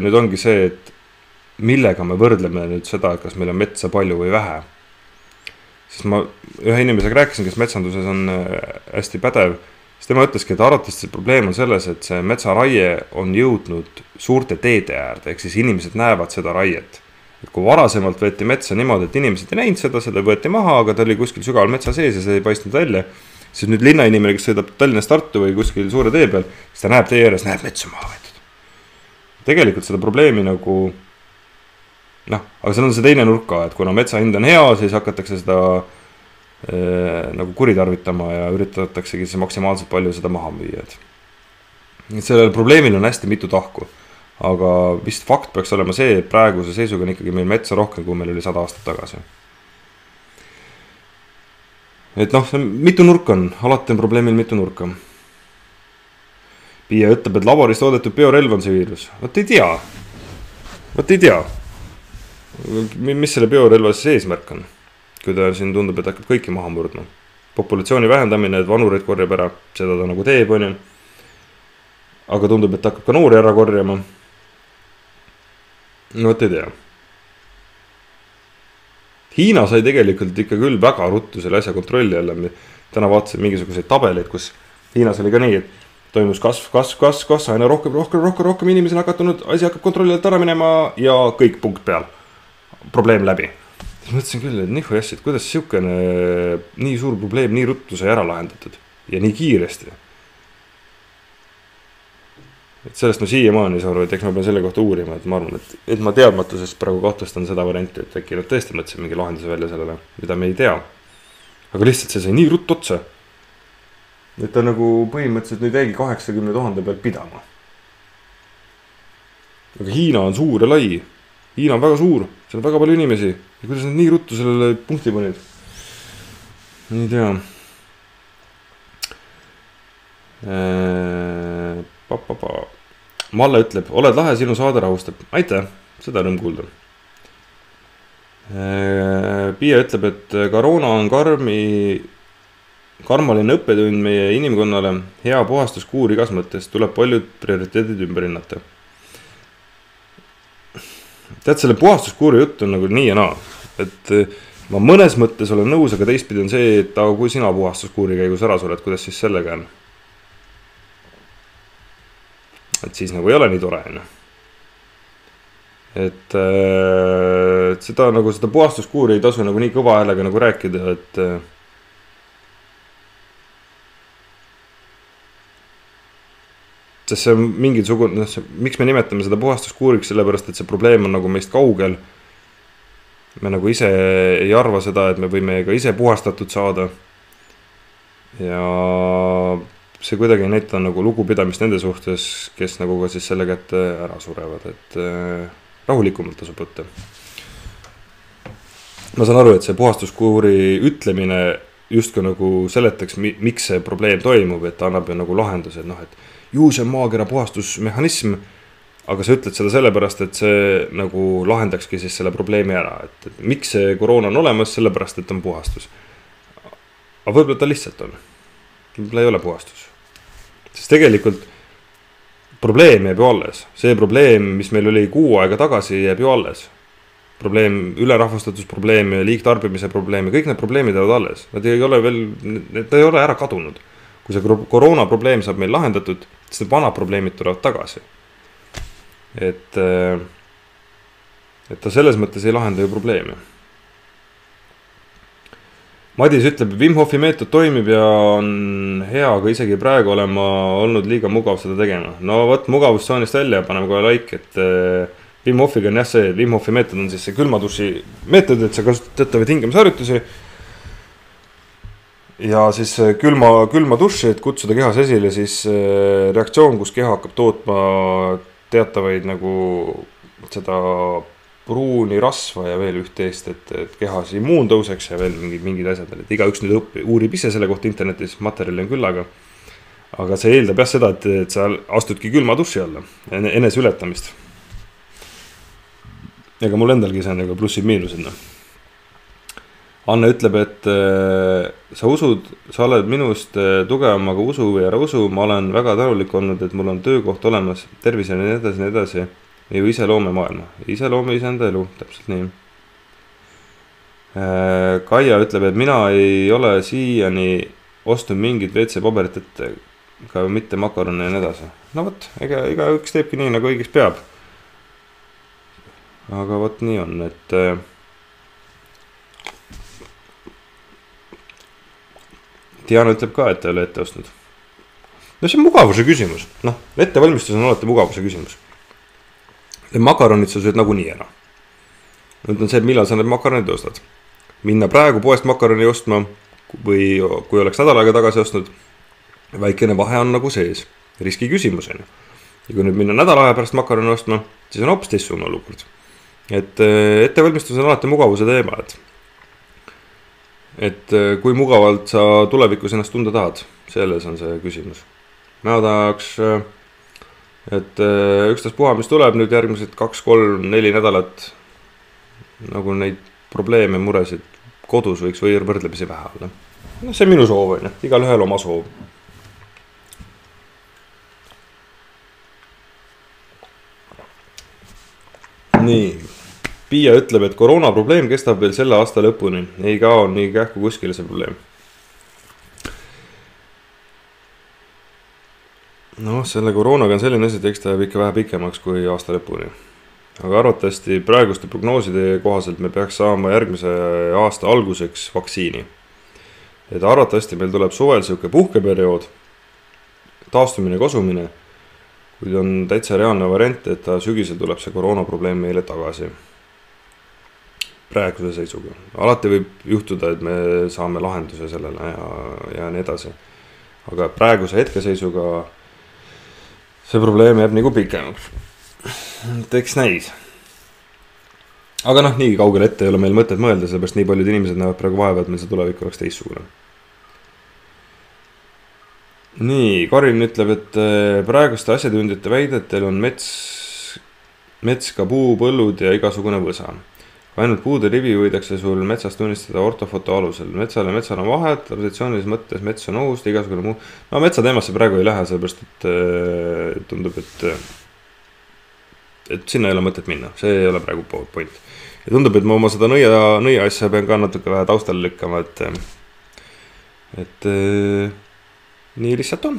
Speaker 1: nüüd ongi see, et millega me võrdleme nüüd seda, kas meil on metsa palju või vähe. Sest ma ühe inimesega rääkisin, kes metsanduses on hästi pädev, siis tema ütleski, et arvatavasti probleem on selles, et see metsaraie on jõudnud suurte teede äärde, ehk siis inimesed näevad seda raiet. Et kui varasemalt võeti metsa niimoodi, et inimesed ei näinud seda võeti maha, aga ta oli kuskil sügaval metsa sees ja see ei paistnud välja, siis nüüd linnainimene, kes sõidab Tallinnast Tartu või kuskil suure tee peal, siis ta näeb tee ääres, näeb metsa maha võetud. Tegelikult seda probleemi nagu, aga seal on see teine nurka, et kuna metsa hind on hea, siis hakatakse seda nagu kuritarvitama ja üritataksegi siis maksimaalselt palju seda maha müüa. Et sellel probleemil on hästi mitu tahku. Aga vist fakt peaks olema see, et praeguse seisuga on ikkagi meil metsa rohkem, kui meil oli 100 aastat tagasi. Et mitu nurka on, alati on probleemil mitu nurka. Piia ütleb, et laboris toodetud biorelv on see viirus. Võt ei tea. Mis selle biorelva siis eesmärk on? Kui ta siin tundub, et hakkab kõiki maha murdma. Populatsiooni vähendamine, et vanureid korjab ära, seda ta nagu teeb, on ju. Aga tundub, et hakkab ka noori ära korjama. Võt ei tea. Hiina sai tegelikult ikka küll väga ruttu selle asja kontrolli alla. Täna vaatasin mingisuguseid tabeleid, kus Hiinas oli ka nii, et toimus kasv, aina rohkem inimesi nakatunud, asi hakkab kontrolli alt ära minema ja kõik punkt peal. Probleem läbi. Mõtlesin küll, et nihu jassid, kuidas siukene nii suur probleem nii ruttu sai ära lahendatud ja nii kiiresti. Et sellest ma siiamaani ei saa aru, et eks ma pean selle kohta uurima, et ma arvan, et ma teadmatusest praegu kahtlustan seda varianti, et äkki nad tõesti mõtlesid mingi lahenduse välja sellele, mida me ei tea. Aga lihtsalt see sai nii rutt otsa, et ta nagu põhimõtteliselt nüüd jäigi 80 000 pealt pidama. Aga Hiina on suur ja lai. Hiina on väga suur, seal on väga palju inimesi. Ja kuidas nad nii ruttu sellele punkti panid? Ei tea. Malle ütleb, oled lahe, sinu saade rahustab. Aitäh, seda rõõm kuulda. Piia ütleb, et koroona on karmaline õppetund meie inimkonnale. Hea puhastuskuur igas mõttes, tuleb paljud prioriteedid ümber hinnata. Tead, selle puhastuskuuri jutt on nagu nii ja naa. Et ma mõnes mõttes olen nõus, aga teistpidi on see, et kui sina puhastuskuuri käigus ära sured, kuidas siis sellega on? Et siis nagu ei ole nii tore. Et seda puhastuskuuri ei tasu nagu nii kõva häälega nagu rääkida, et sest see on mingisugune, miks me nimetame seda puhastuskuuriks, sellepärast, et see probleem on nagu meist kaugel. Me nagu ise ei arva seda, et me võime ka ise puhastatud saada. Ja see kuidagi ei näita nagu lugupidamist nende suhtes, kes nagu ka siis selle kätte ära surevad, et rahulikumalt tasub võtta. Ma saan aru, et see puhastuskuuri ütlemine justkui nagu seletaks, miks see probleem toimub, et ta annab ju nagu lahenduse, et ju see on maakera puhastusmehhanism, aga sa ütled seda sellepärast, et see nagu lahendakski siis selle probleemi ära, et miks see koroona on olemas, sellepärast, et on puhastus. Aga võib-olla ta lihtsalt on. Võib-olla ei ole puhastus. Sest tegelikult probleem jääb ju alles. See probleem, mis meil oli kuu aega tagasi, jääb ju alles. Probleem, ülerahvastatusprobleem ja liigtarbimise probleem ja kõik need probleemid jäävad alles. Nad ei ole ära kadunud. Kui see koroona probleem saab meil lahendatud, siis need vanad probleemid tulevad tagasi. Et ta selles mõttes ei lahenda ju probleemi. Madis ütleb, Wim Hofi meetod toimib ja on hea, aga isegi praegu olen ma olnud liiga mugav seda tegema. No võt mugavustsoonist välja ja paneme kohe like, et Wim Hofiga on jah see, Wim Hofi meetod on siis see külmaduši meetod, et sa kasutad teatavaid hingamisharjutusi ja siis külma duši, et kutsuda kehas esile siis reaktsioon, kus keha hakkab tootma teatavaid nagu seda pruuni rasva ja veel üht-teist, et kehas immuun tõuseks ja veel mingid asjad, et iga üks nüüd uurib ise selle kohta internetis, materjali on küllaga. Aga see eeldab jah seda, et sa astudki külma duši alla, enese ületamist. ega mul endalgi see on nagu plussid-miinused. Anne ütleb, et sa oled minust tugevam, aga usu või ära usu, ma olen väga tänulik olnud, et mul on töökoht olemas, tervise ja nii edasi, ja ju ise loome maailma. Ise loome iseenda elu, täpselt nii. Kaia ütleb, et mina ei ole siiani ostnud mingit WC-paberit, et ka mitte makarone ja nii edasi. No võt, ega üks teebki nii, nagu õigeks peab. Aga võt nii on, et Diana ütleb ka, et ei ole ette ostnud. No see on mugavuse küsimus. Ettevalmistus on alati mugavuse küsimus. Makaronid sa sööd nagunii ära. Nüüd on see, et millal sa need makaronid ostad. Minna praegu poest makaroni ostma või kui oleks nädal aega tagasi ostnud, väikene vahe on nagu sees. Riski küsimus on. Ja kui nüüd minna nädal aja pärast makaroni ostma, siis on hoopis teistsugune olukord. Et ettevalmistus on alati mugavuse teema, et kui mugavalt sa tulevikus ennast tunda tahad, selles on see küsimus. Mina tahaks, et ükstas puha, mis tuleb nüüd järgmised 2, 3, 4 nädalat, nagu neid probleeme, muresid kodus võiks võrdlemisi vähe olla. See on minu soov, igal ühel oma soov. Nii, Piia ütleb, et koroona probleem kestab veel selle aasta lõpuni. Ei kao nii kähku kuskile see probleem. Selle koroonaga on selline asi, et eks ta jääb ikka vähe pikemaks kui aasta lõpuni. Aga arvatavasti praeguste prognooside kohaselt me peaks saama järgmise aasta alguseks vaktsiini. Et arvatavasti meil tuleb suvel siuke puhkeperiood, taastumine, kosumine, kuid on täitsa reaalne variant, et sügisel tuleb see koroona probleem meile tagasi. Praeguse seisuga. Alati võib juhtuda, et me saame lahenduse sellele ja nii edasi. Aga praeguse hetkeseisuga see probleem jääb nagu pikemaks. Eks näis. Aga nii kaugel ette ei ole meil mõtet mõelda, sellepärast nii paljud inimesed näevad praegu vaeva, et meil see tulevik oleks teistsugune. Nii, Karin ütleb, et praeguste asjatundjate väidetel on mets ka puu, põllud ja igasugune võsa. Ainult puude rivi võidakse sul metsast tunnistada ortofoto alusel. Metsal on vahet, traditsioonilises mõttes mets on ohust, igasugune muu. Metsa teemasse praegu ei lähe, sellepärast, et tundub, et sinna ei ole mõtet minna. See ei ole praegu point. Ja tundub, et ma oma seda nõia asja pean ka natuke vähe taustale lükkama, et nii lihtsalt on.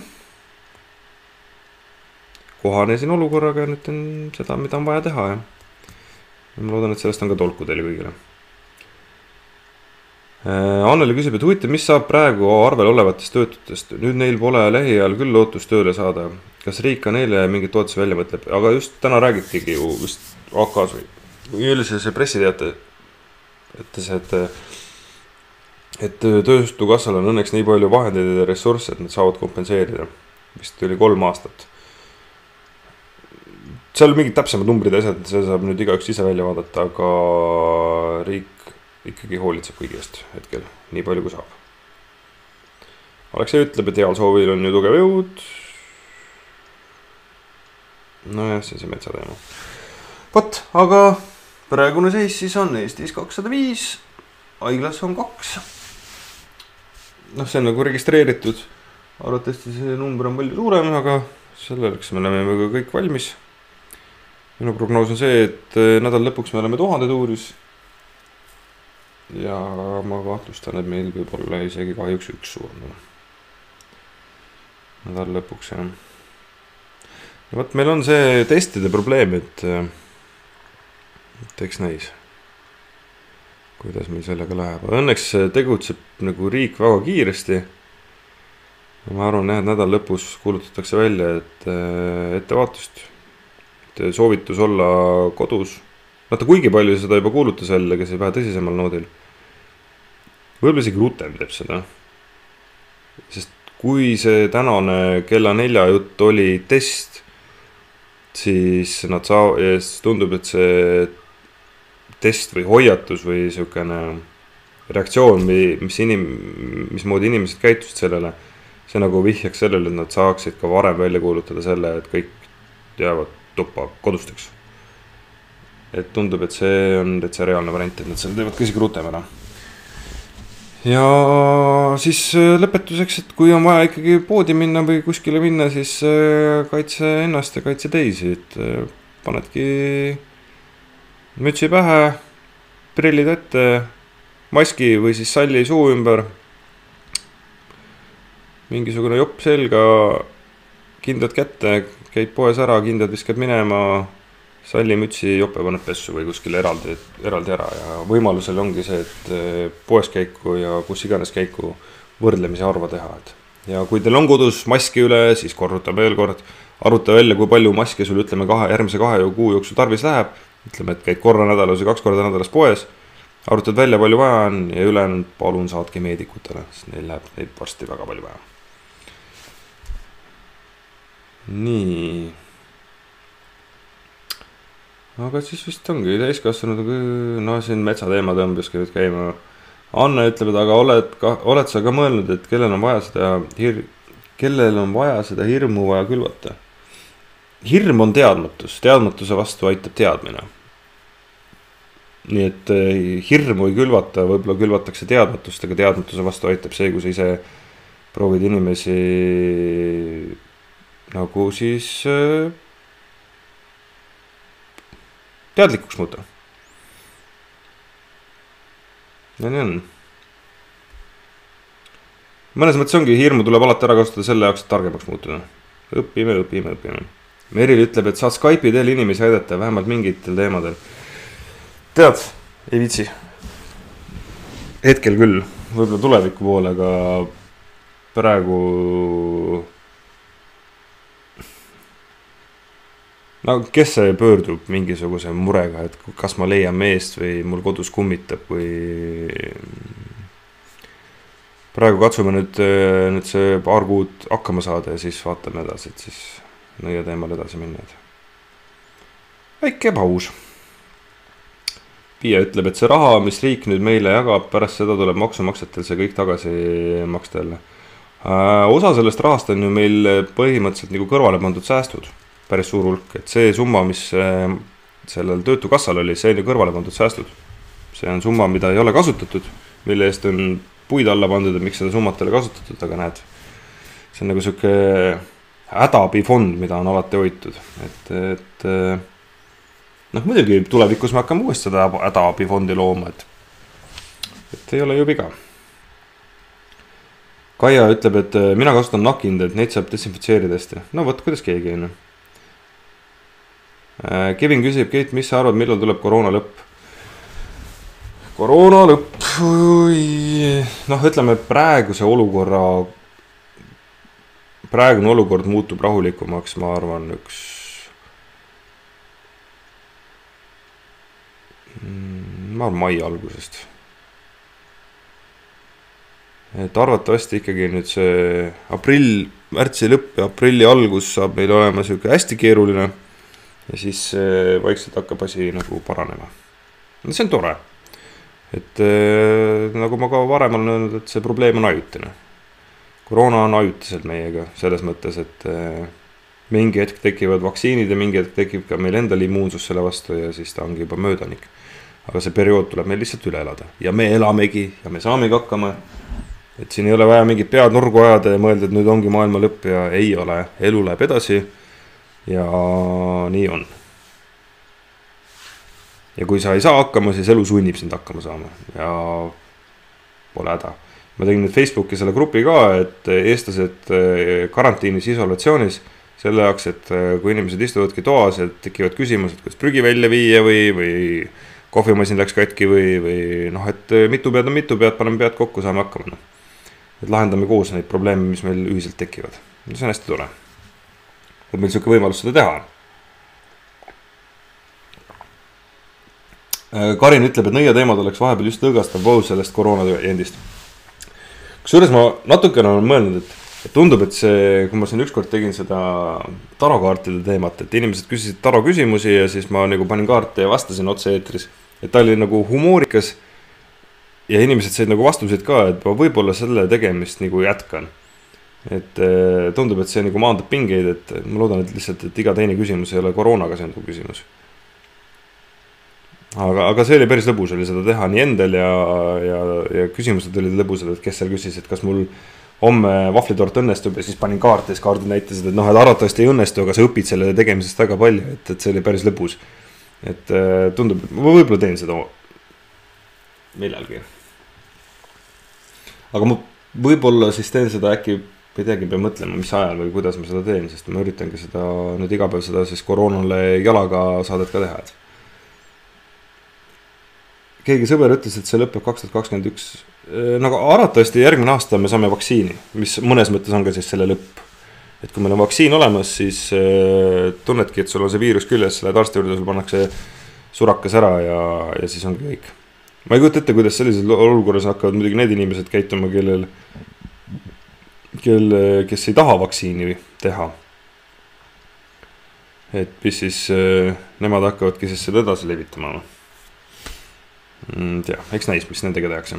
Speaker 1: Kohanesin olukorraga ja nüüd on seda, mida on vaja teha, ja ma loodan, et sellest on ka tolku teile kõigile. Anneli küsib, et huvitav, mis saab praegu arvel olevatest töötutest? Nüüd neil pole lähiajal küll lootust tööle saada. Kas riik ka neile mingit tootuse välja mõtleb? Aga just täna räägitigi ju vist AK-s või üldse see pressiteate, et tööstukassal on õnneks nii palju vahendeid ja ressursse, et nad saavad kompenseerida. Vist oli 3 aastat. Seal on mingid täpsemad numbrid asjad, et see saab nüüd igaüks ise välja vaadata, aga riik ikkagi hoolitseb kõigest hetkel, nii palju kui saab. Aleksei ütleb, et heal soovil on ju tugev jõud. Nojah, see on see metsateema. Võt, aga praegune seis siis on Eestis 205, haiglas on 2. See on nagu registreeritud. Arvatavasti see number on palju suurem, aga selleks me oleme ka kõik valmis. Minu prognoos on see, et nädal lõpuks me oleme 1000 tuuris ja ma kahtlustan, et meil võib olla isegi kahjuks 1 surnu. Nädal lõpuks, jah. Ja võt, meil on see testide probleem, et eks näis, kuidas meil sellega läheb. Õnneks tegutseb nagu riik väga kiiresti. Ma arvan, et nädal lõpus kuulutatakse välja, et ettevaatust, soovitus olla kodus. Vaata, kuigi palju seda juba kuulutas välja, kes ei vähe tõsisemal noodil. Võib-olla isegi rutem teeb seda. Sest kui see tänane kella 4 jutt oli test, siis tundub, et see test või hoiatus või siukene reaktsioon, mismoodi inimesed käitusid sellele, see nagu vihjaks sellele, et nad saaksid ka varem välja kuulutada selle, et kõik jäävad tuppa kodusteks. et tundub, et see on täitsa reaalne variant, et nad selle teevad ka isegi rutem ära. Ja siis lõpetuseks, et kui on vaja ikkagi poodi minna või kuskile minna, siis kaitse ennast ja kaitse teisi, et panedki mütsi pähe, prillid ette, maski või siis salli suu ümber, mingisugune jopp selga, kindad kätte, käid poes ära, kindad viskad minema, salli, mütsi, jope paned pessu või kuskile eraldi ära ja võimalusel ongi see, et poes käiku ja kus iganes käiku võrdlemisi harva teha. Ja kui teil on kodus maski üle, siis korruta veel kord, arvuta välja, kui palju maske sul ütleme järgmise 2 kuu jooksul tarvis läheb, ütleme, et käid korra nädalas või 2 korda nädalas poes, arvutad välja, palju vaja on ja ülejäänud palun saatke meedikutele, sest neil läheb neid varsti väga palju vaja. Nii. Aga siis vist ongi täiskasvanud, no siin metsateema tõmbas käima. Anne ütleb, et aga oled sa ka mõelnud, et kellel on vaja seda hirmu vaja külvata? Hirm on teadmatus, teadmatuse vastu aitab teadmine. Nii et hirmu ei külvata, võib-olla külvatakse teadmatust, aga teadmatuse vastu aitab see, kui sa ise proovid inimesi nagu siis teadlikuks muuta. Ja nii on. Mõnes mõttes ongi, hirmu tuleb alati ära kasutada selle jaoks, et targemaks muutuda. Õpime. Meril ütleb, et saad Skype'i teel inimesi aidata, vähemalt mingitel teemadel. Tead, ei viitsi. Hetkel küll, võib-olla tuleviku poole, aga praegu no kes see pöördub mingisuguse murega, et kas ma leian meest või mul kodus kummitab või praegu katsume nüüd see paar kuud hakkama saada ja siis vaatame edasi, et siis nõia teemal edasi minna. Väike paus. Pia ütleb, et see raha, mis riik nüüd meile jagab, pärast seda tuleb maksumaksjatel see kõik tagasi maksta jälle. Osa sellest rahast on ju meil põhimõtteliselt nagu kõrvale pandud säästud. Päris suur hulk, et see summa, mis sellel töötukassal oli, see on ju kõrvale pandud säästud. See on summa, mida ei ole kasutatud, mille eest on puid alla pandud, et miks seda summat ei ole kasutatud, aga näed, see on nagu siuke hädaabifond, mida on alati hoitud, et noh, muidugi tulevikus me hakkame uuesti seda hädaabifondi looma, et ei ole ju viga. Kaia ütleb, et mina kasutan nakkind, et neid saab desinfitseerida hästi. No võt, kuidas keegi on. Kevin küsib, Keit, mis sa arvad, millal tuleb koroona lõpp? Koroona lõpp, noh, ütleme praegune olukord muutub rahulikumaks, ma arvan, mai algusest. Et arvatavasti ikkagi nüüd see märtsi lõpp ja aprilli algus saab meil olema selline hästi keeruline ja siis vaikselt hakkab asi nagu paranema. See on tore. Et nagu ma ka varem olen öelnud, et see probleem on ajutine. Koroona on ajutiselt meiega selles mõttes, et mingi hetk tekivad vaktsiinid ja mingi hetk tekib ka meil endal immuunsus selle vastu ja siis ta ongi juba möödanik. Aga see periood tuleb meil lihtsalt üle elada ja me elamegi ja me saamegi hakkama. Et siin ei ole vaja mingit pead nurgu ajada ja mõelda, et nüüd ongi maailma lõpp ja ei ole. Elu läheb edasi ja nii on. Ja kui sa ei saa hakkama, siis elu sunnib sind hakkama saama ja pole häda. Ma tegin nüüd Facebooki selle grupi ka, et eestlased karantiinis isolatsioonis selle jaoks, et kui inimesed istuvadki toas, et tekivad küsimused, kuidas prügi välja viia või kohvimasin läks katki või noh, et mitu pead on mitu pead, paneme pead kokku, saame hakkama. Et lahendame koos neid probleeme, mis meil ühiselt tekivad. See on hästi tore. Et meil siuke võimalus seda teha. Karin ütleb, et nõia teemad oleks vahepeal just õõgastav paus sellest koroonajendist. Kusjuures ma natukene olen mõelnud, et tundub, et see, kui ma siin ükskord tegin seda tarokaartide teemat, et inimesed küsisid taro küsimusi ja siis ma nagu panin kaarte ja vastasin otse eetris. Et ta oli nagu humoorikas ja inimesed said nagu vastuseid ka, et ma võib-olla selle tegemist nagu jätkan. Et tundub, et see nagu maandab pingeid, et ma loodan, et lihtsalt, et iga teine küsimus ei ole koroonaga sendu küsimus. aga see oli päris lõbus oli seda teha nii endal ja küsimused olid lõbusad, et kes seal küsis, et kas mul homme vahvlitort õnnestub ja siis panin kaarti ja siis kaardid näitasid, et noh, et arvatavasti ei õnnestu, aga sa õpid selle tegemisest väga palju, et see oli päris lõbus. Et tundub, ma võib-olla teen seda millalgi. Aga ma võib-olla siis teen seda äkki, ei teagi, pean mõtlema, mis ajal või kuidas ma seda teen, sest ma üritangi seda nüüd iga päev seda siis koroonale jalaga saadet ka teha, et keegi sõber ütles, et see lõpeb 2021. Nagu arvatavasti järgmine aasta me saame vaktsiini, mis mõnes mõttes on ka siis selle lõpp. Et kui meil on vaktsiin olemas, siis tunnedki, et sul on see viirus küljes, lähed arsti juurde, sul pannakse surakas ära ja siis ongi kõik. Ma ei kujuta ette, kuidas sellises olukorras hakkavad muidugi need inimesed käituma, kes ei taha vaktsiini teha. Et mis siis nemad hakkavadki siis seda edasi levitama. Eks näis, mis nendega tehakse.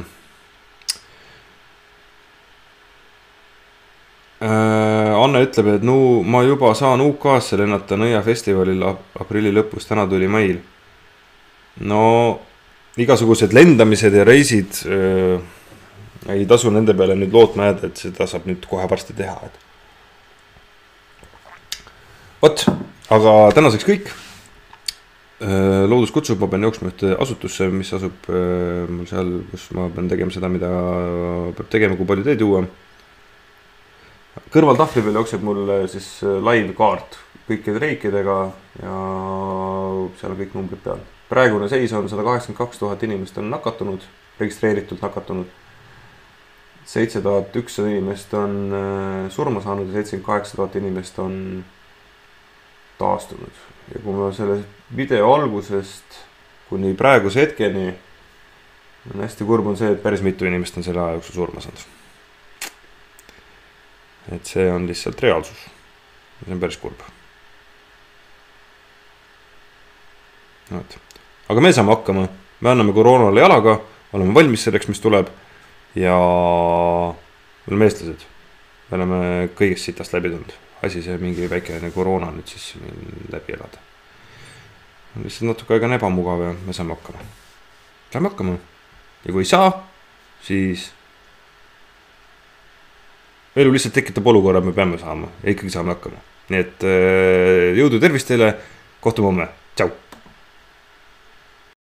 Speaker 1: Anne ütleb, et ma juba saan UK-sse lennata Nõia festivalil aprilli lõpus, täna tuli meil. No, igasugused lendamised ja reisid ei tasu nende peale nüüd lootma jääda, et seda saab nüüd kohe varsti teha. Vot, aga tänaseks kõik. Loodus kutsub, ma pean jooksma ühte asutusse, mis asub mul seal, kus ma pean tegema seda, mida peab tegema, kui palju teed juua. Kõrval tahvli peal jookseb mul siis live kaart kõikide reikidega ja seal on kõik numbrid peal. Praegune seis on 182 000 inimest on nakatunud, registreeritud nakatunud. 7100 inimest on surma saanud ja 78 000 inimest on taastunud. Ja kui ma selle video algusest kuni praeguse hetkeni on hästi kurb on see, et päris mitu inimest on selle aja jooksul surma saanud. Et see on lihtsalt reaalsus. See on päris kurb. Aga me saame hakkama. Me anname koroonale jalaga, oleme valmis selleks, mis tuleb ja me oleme eestlased. Me oleme kõigest sitast läbi tulnud. Asi see mingi väike koroona nüüd siis läbi elada. Lihtsalt natuke aega on ebamugav ja me saame hakkama. Saame hakkama. Ja kui ei saa, siis elu lihtsalt tekitab olukorra, me peame saama ja ikkagi saame hakkama. Nii et jõudu tervist teile, kohtume homme. Tšau!